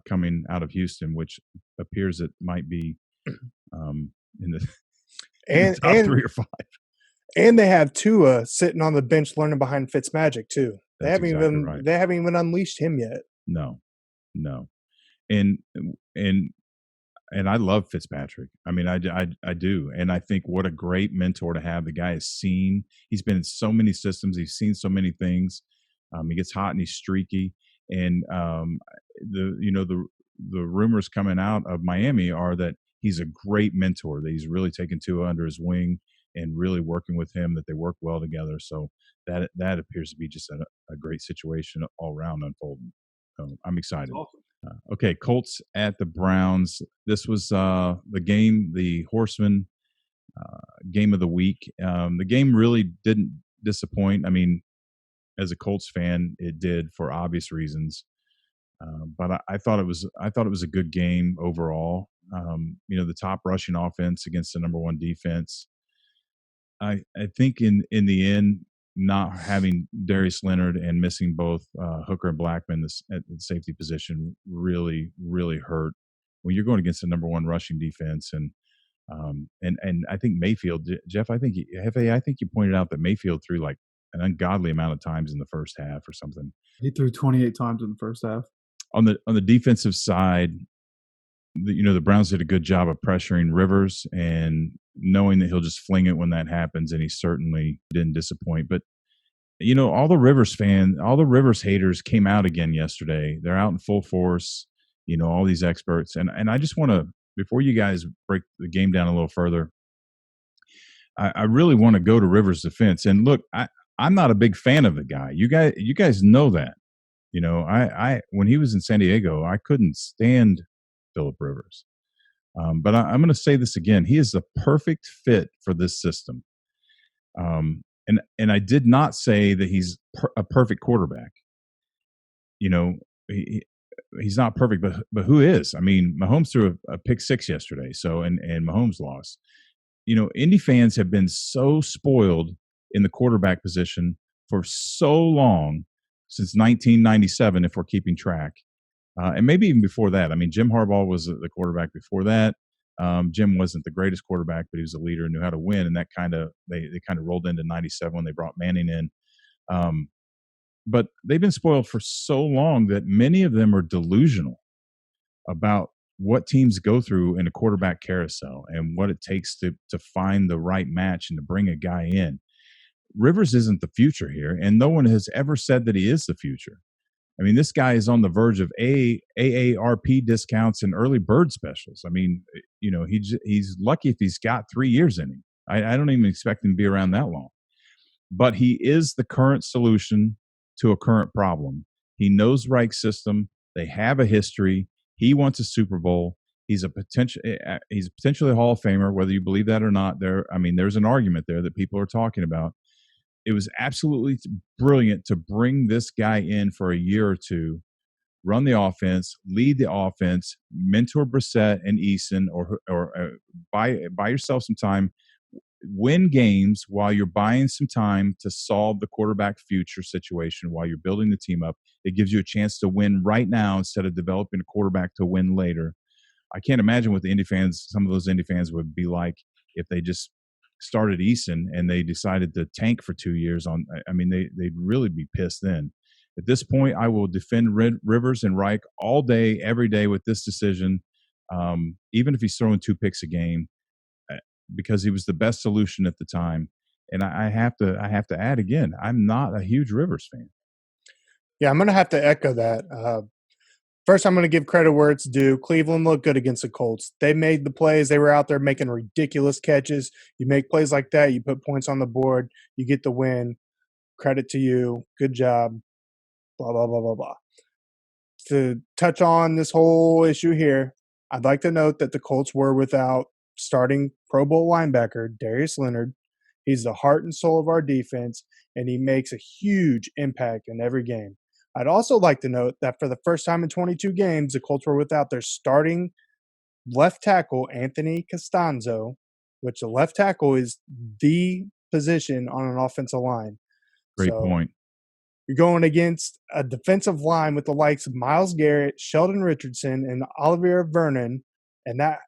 [SPEAKER 1] coming out of Houston, which appears it might be in the
[SPEAKER 2] and
[SPEAKER 1] top 3 or 5.
[SPEAKER 2] And they have Tua sitting on the bench learning behind Fitzmagic too. They
[SPEAKER 1] That's
[SPEAKER 2] haven't
[SPEAKER 1] exactly
[SPEAKER 2] even
[SPEAKER 1] right.
[SPEAKER 2] they haven't even unleashed him yet.
[SPEAKER 1] No, and I love Fitzpatrick. I mean, I do, and I think what a great mentor to have. The guy has seen. He's been in so many systems. He's seen so many things. He gets hot and he's streaky, and the rumors coming out of Miami are that he's a great mentor. That he's really taken Tua under his wing and really working with him. That they work well together. So that appears to be just a great situation all around unfolding. So I'm excited.
[SPEAKER 3] Awesome.
[SPEAKER 1] Okay, Colts at the Browns. This was the game, the Horsemen game of the week. The game really didn't disappoint. I mean, as a Colts fan, it did for obvious reasons. But I thought it was a good game overall. The top rushing offense against the number 1 defense. I think in the end, not having Darius Leonard and missing both Hooker and Blackman at the safety position really, really hurt when you're going against the number 1 rushing defense. And I think Mayfield, Jeff, I think you pointed out that Mayfield threw like an ungodly amount of times in the first half or something.
[SPEAKER 3] He threw 28 times in the first half.
[SPEAKER 1] On the defensive side, the Browns did a good job of pressuring Rivers and knowing that he'll just fling it when that happens, and he certainly didn't disappoint. But all the Rivers haters came out again yesterday. They're out in full force. All these experts, and I just want to, before you guys break the game down a little further, I really want to go to Rivers' defense. And look, I'm not a big fan of the guy. You guys know that. I when he was in San Diego, I couldn't stand Phillip Rivers. But I'm going to say this again. He is the perfect fit for this system. And I did not say that he's a perfect quarterback. He's not perfect, but who is? I mean, Mahomes threw a pick 6 yesterday. So, and Mahomes lost. Indy fans have been so spoiled in the quarterback position for so long, since 1997, if we're keeping track. And maybe even before that. I mean, Jim Harbaugh was the quarterback before that. Jim wasn't the greatest quarterback, but he was a leader and knew how to win. And that they kind of rolled into 97 when they brought Manning in. But they've been spoiled for so long that many of them are delusional about what teams go through in a quarterback carousel and what it takes to find the right match and to bring a guy in. Rivers isn't the future here, and no one has ever said that he is the future. I mean, this guy is on the verge of AARP discounts and early bird specials. I mean, he's lucky if he's got 3 years in him. I don't even expect him to be around that long. But he is the current solution to a current problem. He knows Reich's system. They have a history. He wants a Super Bowl. He's potentially a Hall of Famer, whether you believe that or not. There's an argument there that people are talking about. It was absolutely brilliant to bring this guy in for a year or two, run the offense, lead the offense, mentor Brissett and Eason, or buy yourself some time, win games while you're buying some time to solve the quarterback future situation while you're building the team up. It gives you a chance to win right now instead of developing a quarterback to win later. I can't imagine what some of those Indy fans would be like if they just started Eason and they decided to tank for 2 years. They'd really be pissed then. At this point, I will defend Rivers and Reich all day, every day with this decision, even if he's throwing 2 picks a game, because he was the best solution at the time. And I have to add again, I'm not a huge Rivers fan.
[SPEAKER 2] Yeah, I'm going to have to echo that. First, I'm going to give credit where it's due. Cleveland looked good against the Colts. They made the plays. They were out there making ridiculous catches. You make plays like that, you put points on the board, you get the win. Credit to you. Good job. Blah, blah, blah, blah, blah. To touch on this whole issue here, I'd like to note that the Colts were without starting Pro Bowl linebacker Darius Leonard. He's the heart and soul of our defense, and he makes a huge impact in every game. I'd also like to note that for the first time in 22 games, the Colts were without their starting left tackle, Anthony Costanzo, which the left tackle is the position on an offensive line.
[SPEAKER 1] Great point.
[SPEAKER 2] You're going against a defensive line with the likes of Myles Garrett, Sheldon Richardson, and Olivier Vernon, and that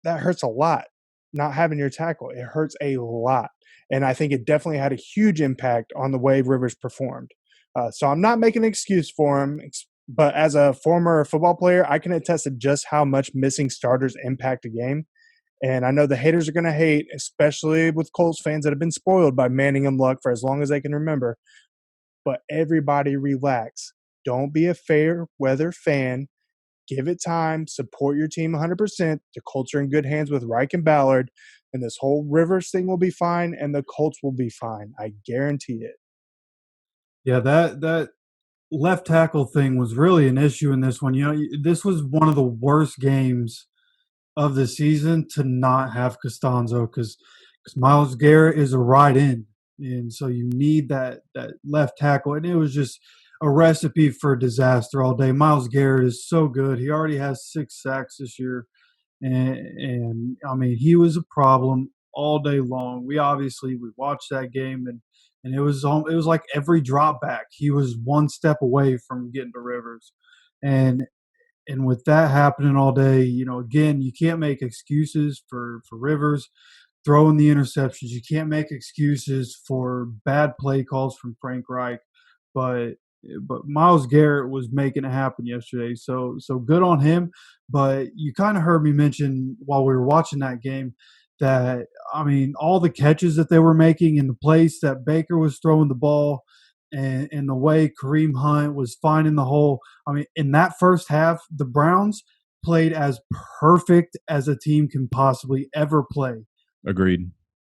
[SPEAKER 2] hurts a lot. Not having your tackle, it hurts a lot, and I think it definitely had a huge impact on the way Rivers performed. So I'm not making an excuse for him, but as a former football player, I can attest to just how much missing starters impact a game. And I know the haters are going to hate, especially with Colts fans that have been spoiled by Manning and Luck for as long as they can remember. But everybody relax. Don't be a fair weather fan. Give it time. Support your team 100%. The Colts are in good hands with Reich and Ballard. And this whole Rivers thing will be fine, and the Colts will be fine. I guarantee it.
[SPEAKER 3] Yeah, that left tackle thing was really an issue in this one. This was one of the worst games of the season to not have Costanzo because Myles Garrett is a right end, and so you need that left tackle, and it was just a recipe for disaster all day. Myles Garrett is so good; he already has 6 sacks this year, and I mean he was a problem all day long. We watched that game and it was like every drop back he was one step away from getting to Rivers, and with that happening all day, again, you can't make excuses for Rivers throwing the interceptions. You can't make excuses for bad play calls from Frank Reich, but Myles Garrett was making it happen yesterday. So good on him. But you kind of heard me mention while we were watching that game that I mean all the catches that they were making in the place that Baker was throwing the ball and the way Kareem Hunt was finding the hole. I mean, in that first half, the Browns played as perfect as a team can possibly ever play.
[SPEAKER 1] Agreed.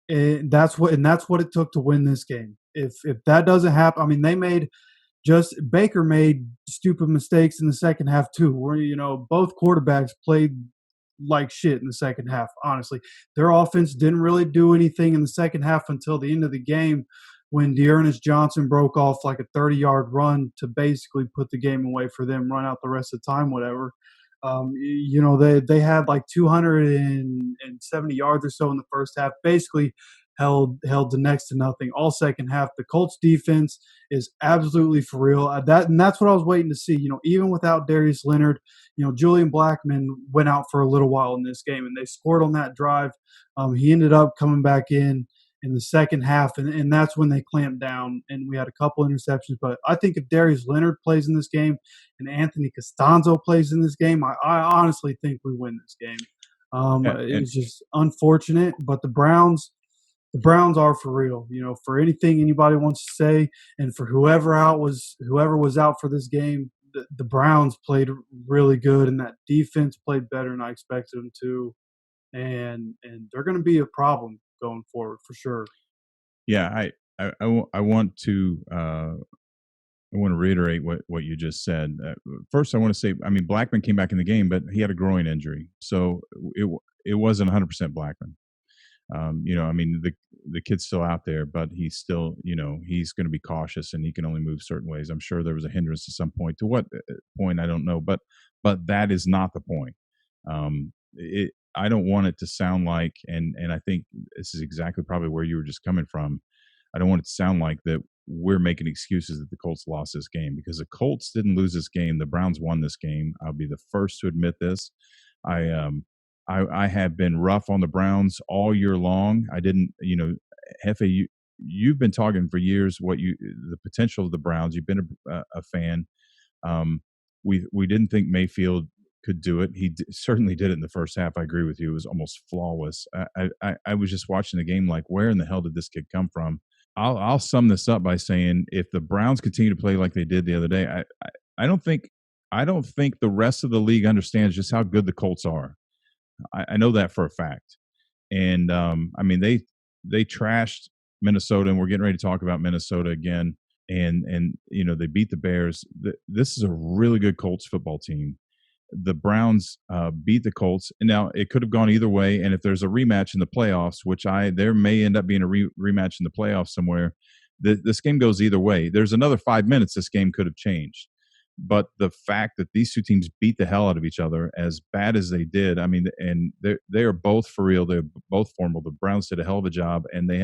[SPEAKER 3] And that's what it took to win this game. If that doesn't happen, I mean, Baker made stupid mistakes in the second half too, where both quarterbacks played like shit in the second half. Honestly, their offense didn't really do anything in the second half until the end of the game when Dearness Johnson broke off like a 30-yard run to basically put the game away for them, run out the rest of the time, whatever. They had like 270 yards or so in the first half, basically held to next to nothing all second half. The Colts defense is absolutely for real. That's what I was waiting to see. Even without Darius Leonard, Julian Blackmon went out for a little while in this game, and they scored on that drive. He ended up coming back in the second half, and that's when they clamped down, and we had a couple interceptions. But I think if Darius Leonard plays in this game and Anthony Costanzo plays in this game, I honestly think we win this game. It's just unfortunate, but the Browns are for real. For anything anybody wants to say, and for whoever was out for this game, the Browns played really good, and that defense played better than I expected them to, and they're going to be a problem going forward for sure.
[SPEAKER 1] Yeah, I want to reiterate what you just said. First, I want to say, I mean, Blackmon came back in the game, but he had a groin injury, so it wasn't 100% Blackmon. I mean, the kid's still out there, but he's still, he's going to be cautious and he can only move certain ways. I'm sure there was a hindrance to some point. To what point, I don't know, but that is not the point. I don't want it to sound like, and I think this is exactly probably where you were just coming from. I don't want it to sound like that we're making excuses that the Colts lost this game, because the Colts didn't lose this game. The Browns won this game. I'll be the first to admit this. I have been rough on the Browns all year long. I didn't, Hefe, you've been talking for years the potential of the Browns. You've been a fan. We didn't think Mayfield could do it. He certainly did it in the first half. I agree with you. It was almost flawless. I was just watching the game like, where in the hell did this kid come from? I'll sum this up by saying, if the Browns continue to play like they did the other day, I don't think the rest of the league understands just how good the Colts are. I know that for a fact. And I mean, they trashed Minnesota, and we're getting ready to talk about Minnesota again. And they beat the Bears. This is a really good Colts football team. The Browns beat the Colts, and now it could have gone either way. And if there's a rematch in the playoffs, which there may end up being a rematch in the playoffs somewhere, this game goes either way. There's another 5 minutes this game could have changed. But the fact that these two teams beat the hell out of each other as bad as they did, I mean, and they are both for real. They're both formidable. The Browns did a hell of a job, and they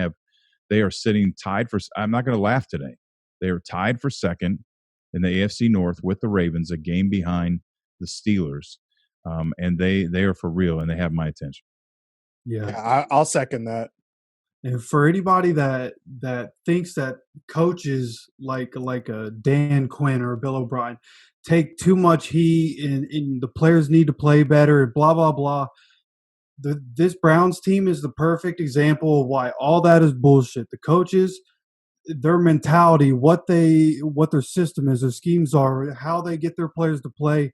[SPEAKER 1] are sitting tied for. I'm not going to laugh today. They are tied for second in the AFC North with the Ravens, a game behind the Steelers. And they are for real, and they have my attention.
[SPEAKER 3] Yeah.
[SPEAKER 2] I'll second that.
[SPEAKER 3] And for anybody that thinks that coaches like a Dan Quinn or a Bill O'Brien take too much heat and the players need to play better, blah blah blah. This Browns team is the perfect example of why all that is bullshit. The coaches, their mentality, what their system is, their schemes are, how they get their players to play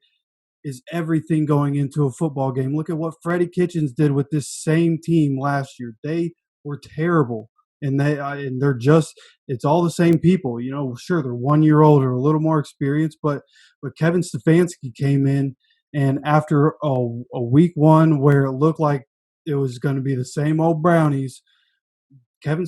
[SPEAKER 3] is everything going into a football game. Look at what Freddie Kitchens did with this same team last year. They were terrible, and they're just it's all the same people. Sure they're 1 year older, a little more experienced, but Kevin Stefanski came in, and after a week one where it looked like it was going to be the same old Brownies, Kevin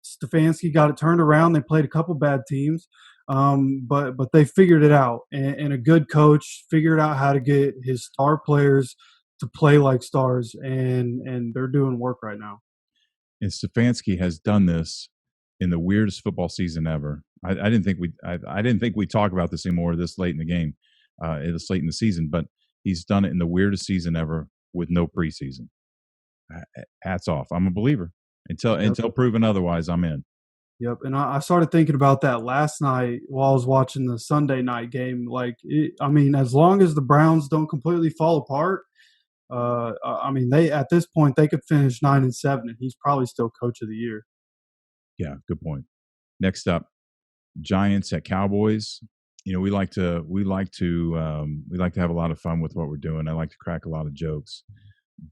[SPEAKER 3] Stefanski got it turned around. They played a couple bad teams, but they figured it out. And a good coach figured out how to get his star players to play like stars, and they're doing work right now.
[SPEAKER 1] And Stefanski has done this in the weirdest football season ever. I didn't think we talk about this anymore this late in the game, this late in the season, but he's done it in the weirdest season ever with no preseason. Hats off. I'm a believer. Until proven otherwise, I'm in.
[SPEAKER 3] Yep, and I started thinking about that last night while I was watching the Sunday night game. As long as the Browns don't completely fall apart, they at this point they could finish 9-7, and he's probably still coach of the year.
[SPEAKER 1] Yeah, good point. Next up, Giants at Cowboys. We like to have a lot of fun with what we're doing. I like to crack a lot of jokes.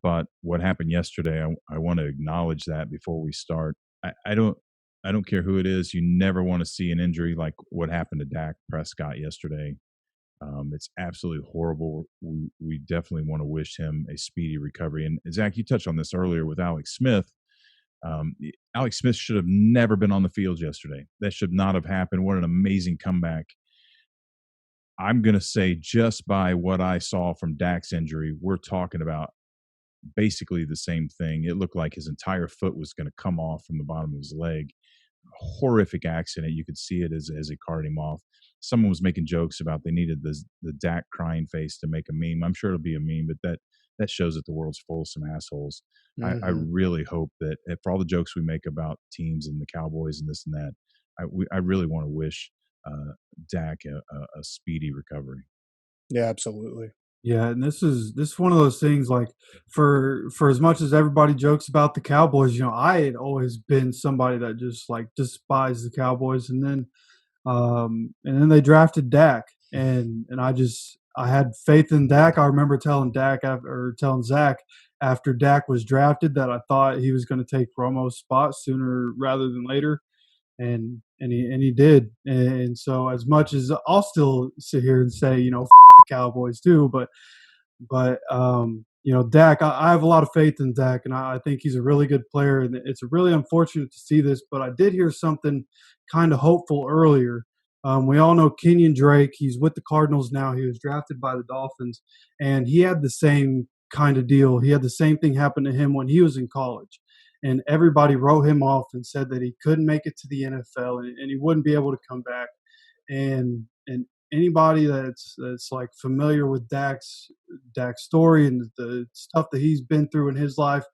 [SPEAKER 1] But what happened yesterday, I want to acknowledge that before we start. I don't care who it is. You never want to see an injury like what happened to Dak Prescott yesterday. It's absolutely horrible. We definitely want to wish him a speedy recovery. And Zach, you touched on this earlier with Alex Smith. Alex Smith should have never been on the field yesterday. That should not have happened. What an amazing comeback. I'm going to say just by what I saw from Dak's injury, we're talking about basically the same thing. It looked like his entire foot was going to come off from the bottom of his leg. Horrific accident. You could see it as it carted him off. Someone was making jokes about they needed the Dak crying face to make a meme. I'm sure it'll be a meme, but that shows that the world's full of some assholes. Mm-hmm. I really hope that for all the jokes we make about teams and the Cowboys and this and that, I really want to wish Dak a speedy recovery.
[SPEAKER 2] Yeah, absolutely.
[SPEAKER 3] Yeah, and this is one of those things, like for as much as everybody jokes about the Cowboys, I had always been somebody that just like despised the Cowboys, and then they drafted Dak, and I had faith in Dak. I remember telling Zach after Dak was drafted that I thought he was going to take Romo's spot sooner rather than later. And he did. And so as much as I'll still sit here and say, f the Cowboys too, but Dak, I have a lot of faith in Dak, and I think he's a really good player, and it's really unfortunate to see this, but I did hear something kind of hopeful earlier. We all know Kenyon Drake. He's with the Cardinals now. He was drafted by the Dolphins, and he had the same kind of deal. He had the same thing happen to him when he was in college. And everybody wrote him off and said that he couldn't make it to the NFL and he wouldn't be able to come back. And anybody that's like familiar with Dak's story and the stuff that he's been through in his life,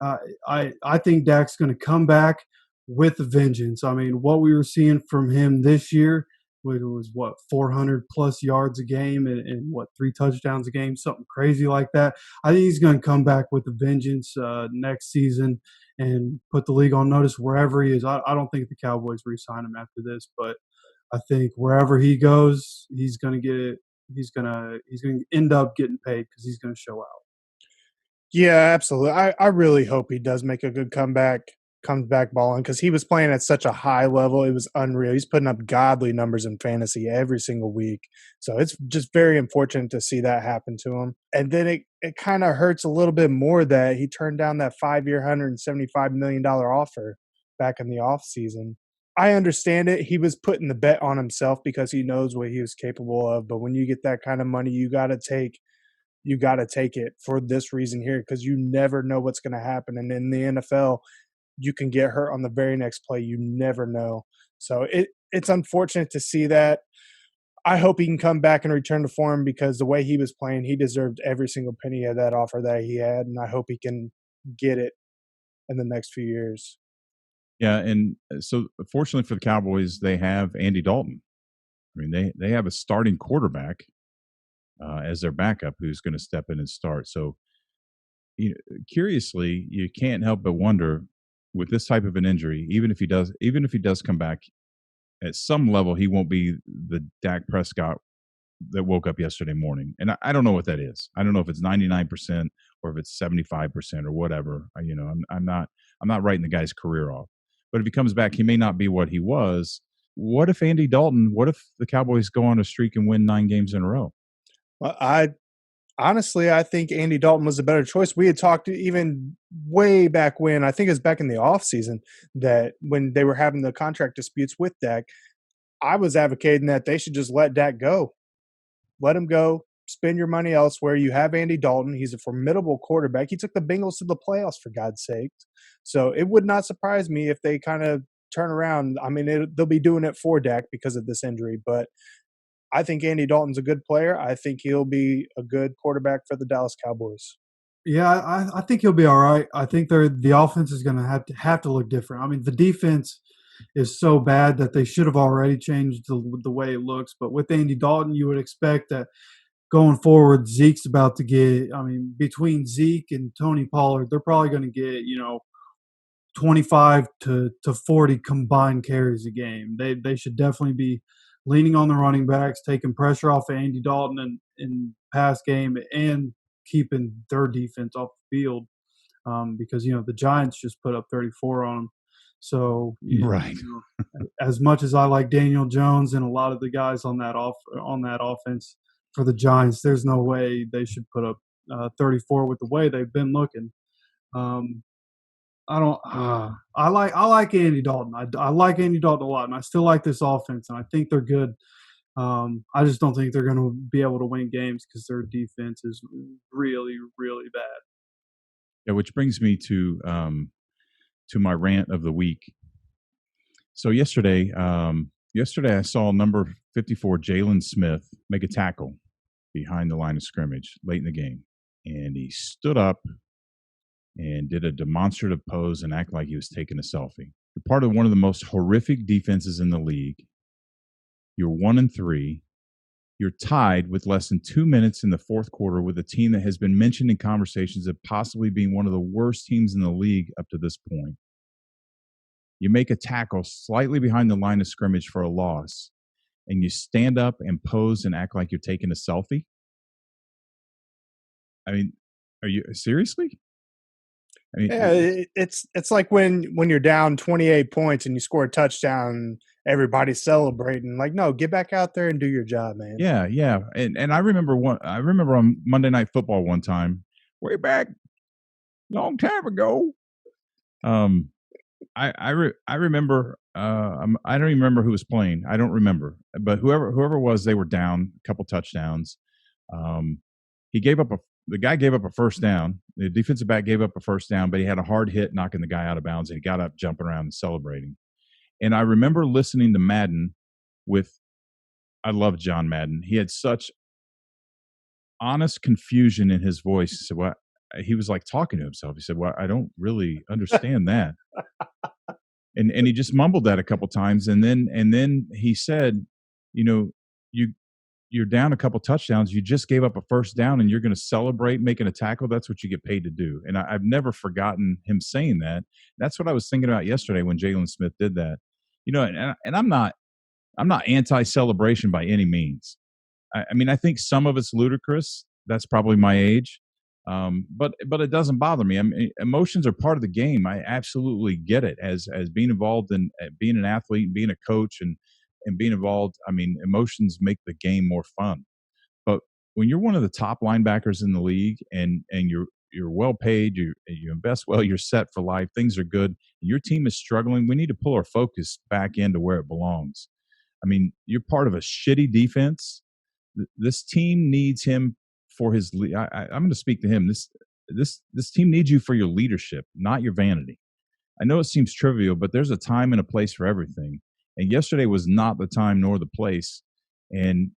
[SPEAKER 3] I think Dak's going to come back with a vengeance. I mean, what we were seeing from him this year was 400 plus yards a game and 3 touchdowns a game, something crazy like that. I think he's going to come back with a vengeance next season and put the league on notice wherever he is. I don't think the Cowboys re-sign him after this, but I think wherever he goes, he's going to end up getting paid because he's going to show out.
[SPEAKER 2] Yeah, absolutely. I really hope he does make a good comeback, comes back balling, because he was playing at such a high level. It was unreal. He's putting up godly numbers in fantasy every single week. So it's just very unfortunate to see that happen to him. And then it kind of hurts a little bit more that he turned down that 5-year, $175 million offer back in the offseason. I understand it. He was putting the bet on himself because he knows what he was capable of. But when you get that kind of money, you got to take it for this reason here, because you never know what's going to happen. And in the NFL, you can get hurt on the very next play. You never know. So it's unfortunate to see that. I hope he can come back and return to form because the way he was playing, he deserved every single penny of that offer that he had, and I hope he can get it in the next few years.
[SPEAKER 1] Yeah, and so fortunately for the Cowboys, they have Andy Dalton. I mean, they have a starting quarterback as their backup who's going to step in and start. So, curiously, you can't help but wonder with this type of an injury, even if he does come back at some level, he won't be the Dak Prescott that woke up yesterday morning. And I don't know what that is. I don't know if it's 99% or if it's 75% or whatever. I'm not writing the guy's career off. But if he comes back, he may not be what he was. What if what if the Cowboys go on a streak and win 9 games in a row?
[SPEAKER 2] Well, I think Andy Dalton was a better choice. We had talked even way back when, I think it was back in the offseason, that when they were having the contract disputes with Dak, I was advocating that they should just let Dak go. Let him go. Spend your money elsewhere. You have Andy Dalton. He's a formidable quarterback. He took the Bengals to the playoffs, for God's sake. So it would not surprise me if they kind of turn around. I mean, they'll be doing it for Dak because of this injury, but I think Andy Dalton's a good player. I think he'll be a good quarterback for the Dallas Cowboys.
[SPEAKER 3] Yeah, I think he'll be all right. I think the offense is going to have to look different. I mean, the defense is so bad that they should have already changed the way it looks. But with Andy Dalton, you would expect that going forward, Zeke's about to get. I mean, between Zeke and Tony Pollard, they're probably going to get 25 to 40 combined carries a game. They should definitely be leaning on the running backs, taking pressure off of Andy Dalton in pass game, and keeping their defense off the field because the Giants just put up 34 on them. So
[SPEAKER 1] Right.
[SPEAKER 3] As much as I like Daniel Jones and a lot of the guys on that offense for the Giants, there's no way they should put up 34 with the way they've been looking. I don't. I like Andy Dalton. I like Andy Dalton a lot, and I still like this offense, and I think they're good. I just don't think they're going to be able to win games because their defense is really, really bad.
[SPEAKER 1] Yeah, which brings me to my rant of the week. So yesterday I saw number 54 Jalen Smith make a tackle behind the line of scrimmage late in the game, and he stood up and did a demonstrative pose and act like he was taking a selfie. You're part of one of the most horrific defenses in the league. You're 1-3. You're tied with less than 2 minutes in the fourth quarter with a team that has been mentioned in conversations of possibly being one of the worst teams in the league up to this point. You make a tackle slightly behind the line of scrimmage for a loss, and you stand up and pose and act like you're taking a selfie? I mean, are you seriously? I mean,
[SPEAKER 2] Yeah, it's like when you're down 28 points and you score a touchdown, everybody's celebrating. Like, no, get back out there and do your job, man.
[SPEAKER 1] yeah. And I remember on Monday Night Football one time, way back, long time ago. I remember. I don't even remember who was playing. I don't remember, but whoever was, they were down a couple touchdowns. He gave up the guy gave up a first down. The defensive back gave up a first down, but he had a hard hit knocking the guy out of bounds, and he got up, jumping around and celebrating. And I remember listening to Madden I love John Madden. He had such honest confusion in his voice. He said, "Well," he was like talking to himself. He said, "Well, I don't really understand that." And he just mumbled that a couple times, and then he said, "You you're down a couple touchdowns. You just gave up a first down, and you're going to celebrate making a tackle. That's what you get paid to do." And I've never forgotten him saying that. That's what I was thinking about yesterday when Jalen Smith did that. And I'm not anti-celebration by any means. I mean, I think some of it's ludicrous. That's probably my age. But it doesn't bother me. I mean, emotions are part of the game. I absolutely get it as being involved in being an athlete and being a coach and being involved. I mean, emotions make the game more fun. But when you're one of the top linebackers in the league and you're well paid, you invest well, you're set for life, things are good, and your team is struggling, we need to pull our focus back into where it belongs. I mean, you're part of a shitty defense. This team needs him for his. I'm going to speak to him. This team needs you for your leadership, not your vanity. I know it seems trivial, but there's a time and a place for everything. And yesterday was not the time nor the place. And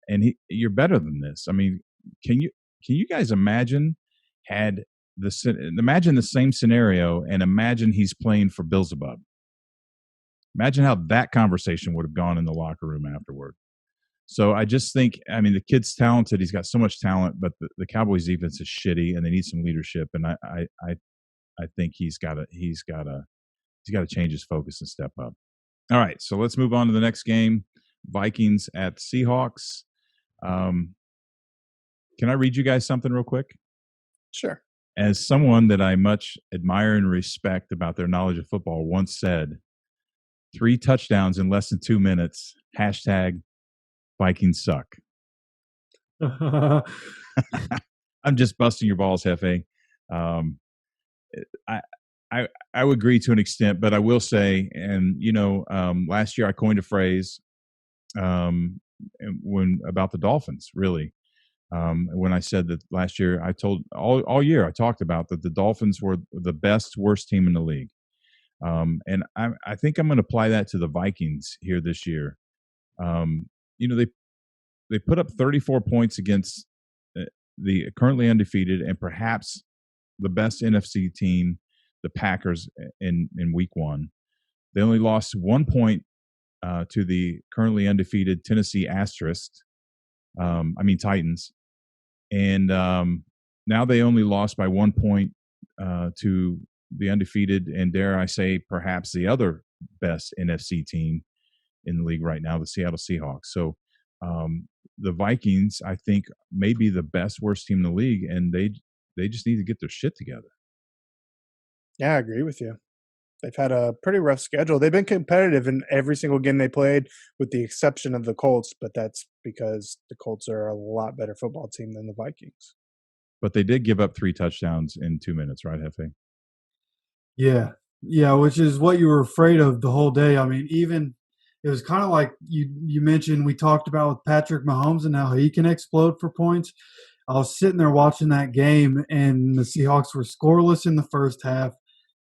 [SPEAKER 1] you're better than this. I mean, can you guys imagine imagine the same scenario and imagine he's playing for Beelzebub? Imagine how that conversation would have gone in the locker room afterward. So I just think, I mean, the kid's talented. He's got so much talent, but the Cowboys defense is shitty, and they need some leadership. And I think he's got to change his focus and step up. All right, so let's move on to the next game. Vikings at Seahawks. Can I read you guys something real quick?
[SPEAKER 2] Sure.
[SPEAKER 1] As someone that I much admire and respect about their knowledge of football once said, 3 touchdowns in less than 2 minutes. Hashtag Vikings suck. I'm just busting your balls, Hefe. I would agree to an extent, but I will say, and last year I coined a phrase when about the Dolphins, really. When I said that last year, I told all year I talked about that the Dolphins were the best, worst team in the league. And I think I'm going to apply that to the Vikings here this year. They put up 34 points against the currently undefeated and perhaps the best NFC team, the Packers, in week 1. They only lost 1 point to the currently undefeated Tennessee Titans. And now they only lost by 1 point to the undefeated and, dare I say, perhaps the other best NFC team in the league right now, the Seattle Seahawks. So the Vikings, I think, may be the best, worst team in the league, and they just need to get their shit together.
[SPEAKER 2] Yeah, I agree with you. They've had a pretty rough schedule. They've been competitive in every single game they played, with the exception of the Colts, but that's because the Colts are a lot better football team than the Vikings.
[SPEAKER 1] But they did give up 3 touchdowns in 2 minutes, right, Hefe?
[SPEAKER 3] Yeah, which is what you were afraid of the whole day. I mean, even it was kind of like you mentioned, we talked about with Patrick Mahomes and how he can explode for points. I was sitting there watching that game, and the Seahawks were scoreless in the first half.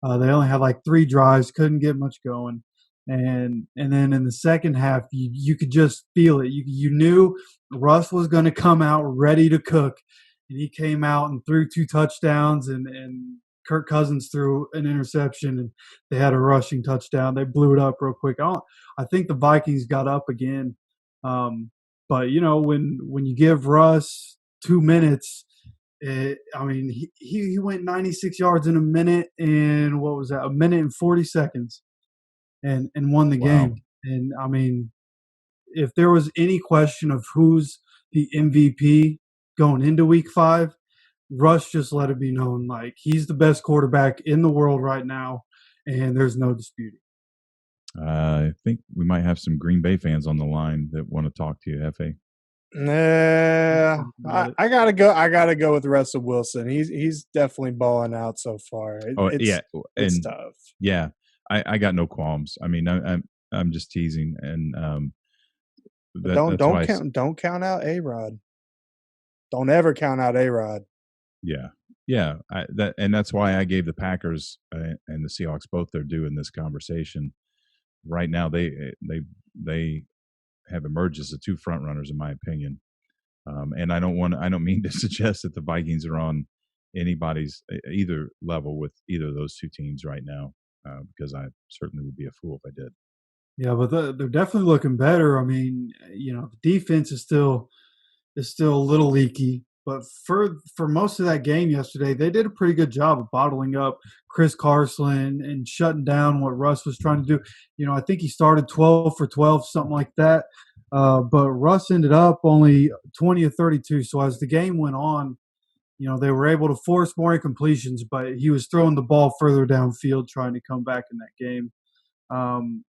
[SPEAKER 3] They only had like 3 drives, couldn't get much going. And then in the second half, you could just feel it. You knew Russ was going to come out ready to cook. And he came out and threw 2 touchdowns, and Kirk Cousins threw an interception, and they had a rushing touchdown. They blew it up real quick. I think the Vikings got up again. But, when you give Russ 2 minutes, he went 96 yards in a minute, and what was that? A minute and 40 seconds, and won the game. And I mean, if there was any question of who's the MVP going into Week 5, Russ just let it be known, like, he's the best quarterback in the world right now, and there's no disputing.
[SPEAKER 1] I think we might have some Green Bay fans on the line that want to talk to you, Hefe.
[SPEAKER 2] Nah, I gotta go. I gotta go with Russell Wilson. He's definitely balling out so far. It's tough.
[SPEAKER 1] Yeah, I got no qualms. I mean, I'm just teasing, and
[SPEAKER 2] don't count out A-Rod. Don't ever count out A-Rod.
[SPEAKER 1] Yeah. And that's why I gave the Packers and the Seahawks both their due in this conversation. Right now, they have emerged as the 2 front runners, in my opinion. And I don't mean to suggest that the Vikings are on anybody's either level with either of those 2 teams right now, because I certainly would be a fool if I did.
[SPEAKER 3] Yeah, but they're definitely looking better. I mean, the defense is still a little leaky, but for most of that game yesterday, they did a pretty good job of bottling up Chris Carson and shutting down what Russ was trying to do. I think he started 12 for 12, something like that. But Russ ended up only 20 of 32. So as the game went on, they were able to force more incompletions, but he was throwing the ball further downfield trying to come back in that game.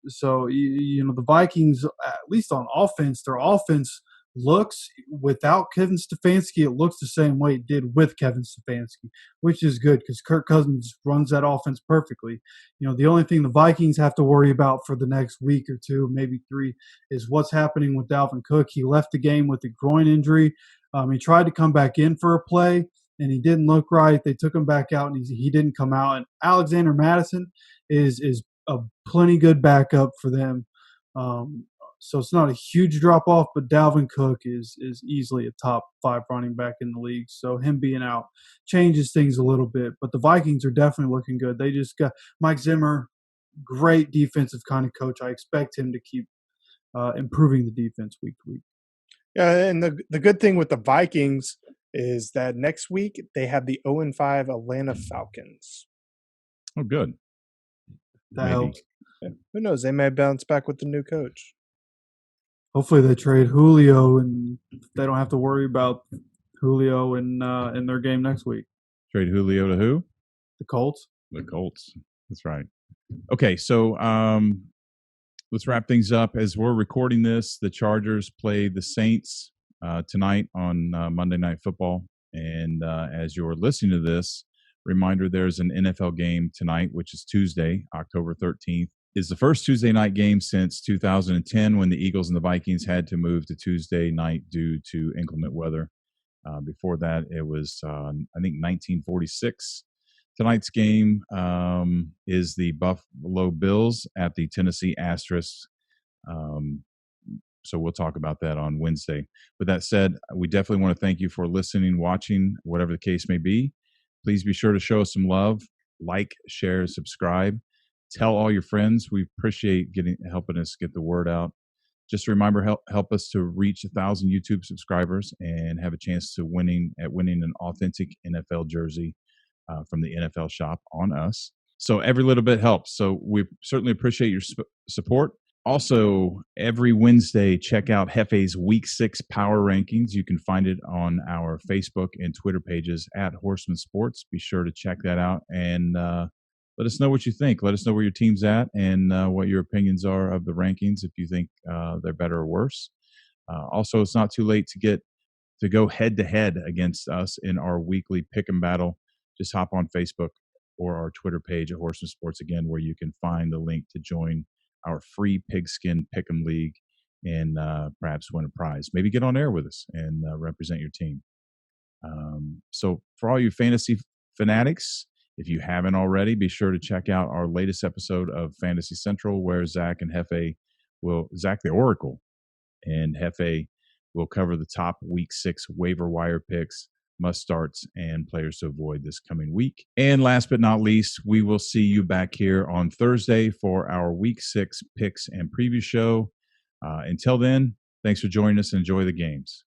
[SPEAKER 3] So the Vikings, at least on offense, their offense looks, without Kevin Stefanski, it looks the same way it did with Kevin Stefanski, which is good because Kirk Cousins runs that offense perfectly. The only thing the Vikings have to worry about for the next week or 2, maybe 3, is what's happening with Dalvin Cook. He left the game with a groin injury. He tried to come back in for a play, and he didn't look right. They took him back out, and he didn't come out. And Alexander Madison is a plenty good backup for them. So it's not a huge drop off, but Dalvin Cook is easily a top 5 running back in the league. So him being out changes things a little bit. But the Vikings are definitely looking good. They just got Mike Zimmer, great defensive kind of coach. I expect him to keep improving the defense week to week.
[SPEAKER 2] Yeah, and the good thing with the Vikings is that next week they have the 0-5 Atlanta Falcons.
[SPEAKER 1] Oh, good.
[SPEAKER 3] That helps.
[SPEAKER 2] Yeah. Who knows? They may bounce back with the new coach.
[SPEAKER 3] Hopefully they trade Julio and they don't have to worry about Julio in their game next week.
[SPEAKER 1] Trade Julio to who?
[SPEAKER 3] The Colts.
[SPEAKER 1] The Colts. That's right. Okay, so let's wrap things up. As we're recording this, the Chargers play the Saints tonight on Monday Night Football. And as you're listening to this, reminder, there's an NFL game tonight, which is Tuesday, October 13th. Is the first Tuesday night game since 2010 when the Eagles and the Vikings had to move to Tuesday night due to inclement weather. Before that, it was, I think, 1946. Tonight's game is the Buffalo Bills at the Tennessee Asterisks. So we'll talk about that on Wednesday. With that said, we definitely want to thank you for listening, watching, whatever the case may be. Please be sure to show us some love, like, share, subscribe. Tell all your friends. We appreciate helping us get the word out. Just a reminder, help us to reach 1,000 YouTube subscribers and have a chance to winning an authentic NFL jersey from the NFL shop on us. So every little bit helps. So we certainly appreciate your support. Also, every Wednesday, check out Hefe's Week 6 Power Rankings. You can find it on our Facebook and Twitter pages at Horsemen Sports. Be sure to check that out and let us know what you think. Let us know where your team's at and what your opinions are of the rankings, if you think they're better or worse. Also, it's not too late to go head-to-head against us in our weekly pick'em battle. Just hop on Facebook or our Twitter page at Horsemen Sports again, where you can find the link to join our free pigskin pick'em league and perhaps win a prize. Maybe get on air with us and represent your team. So for all you fantasy fanatics, if you haven't already, be sure to check out our latest episode of Fantasy Central, where Zach the Oracle and Hefe will cover the top Week 6 waiver wire picks, must-starts, and players to avoid this coming week. And last but not least, we will see you back here on Thursday for our Week 6 picks and preview show. Until then, thanks for joining us and enjoy the games.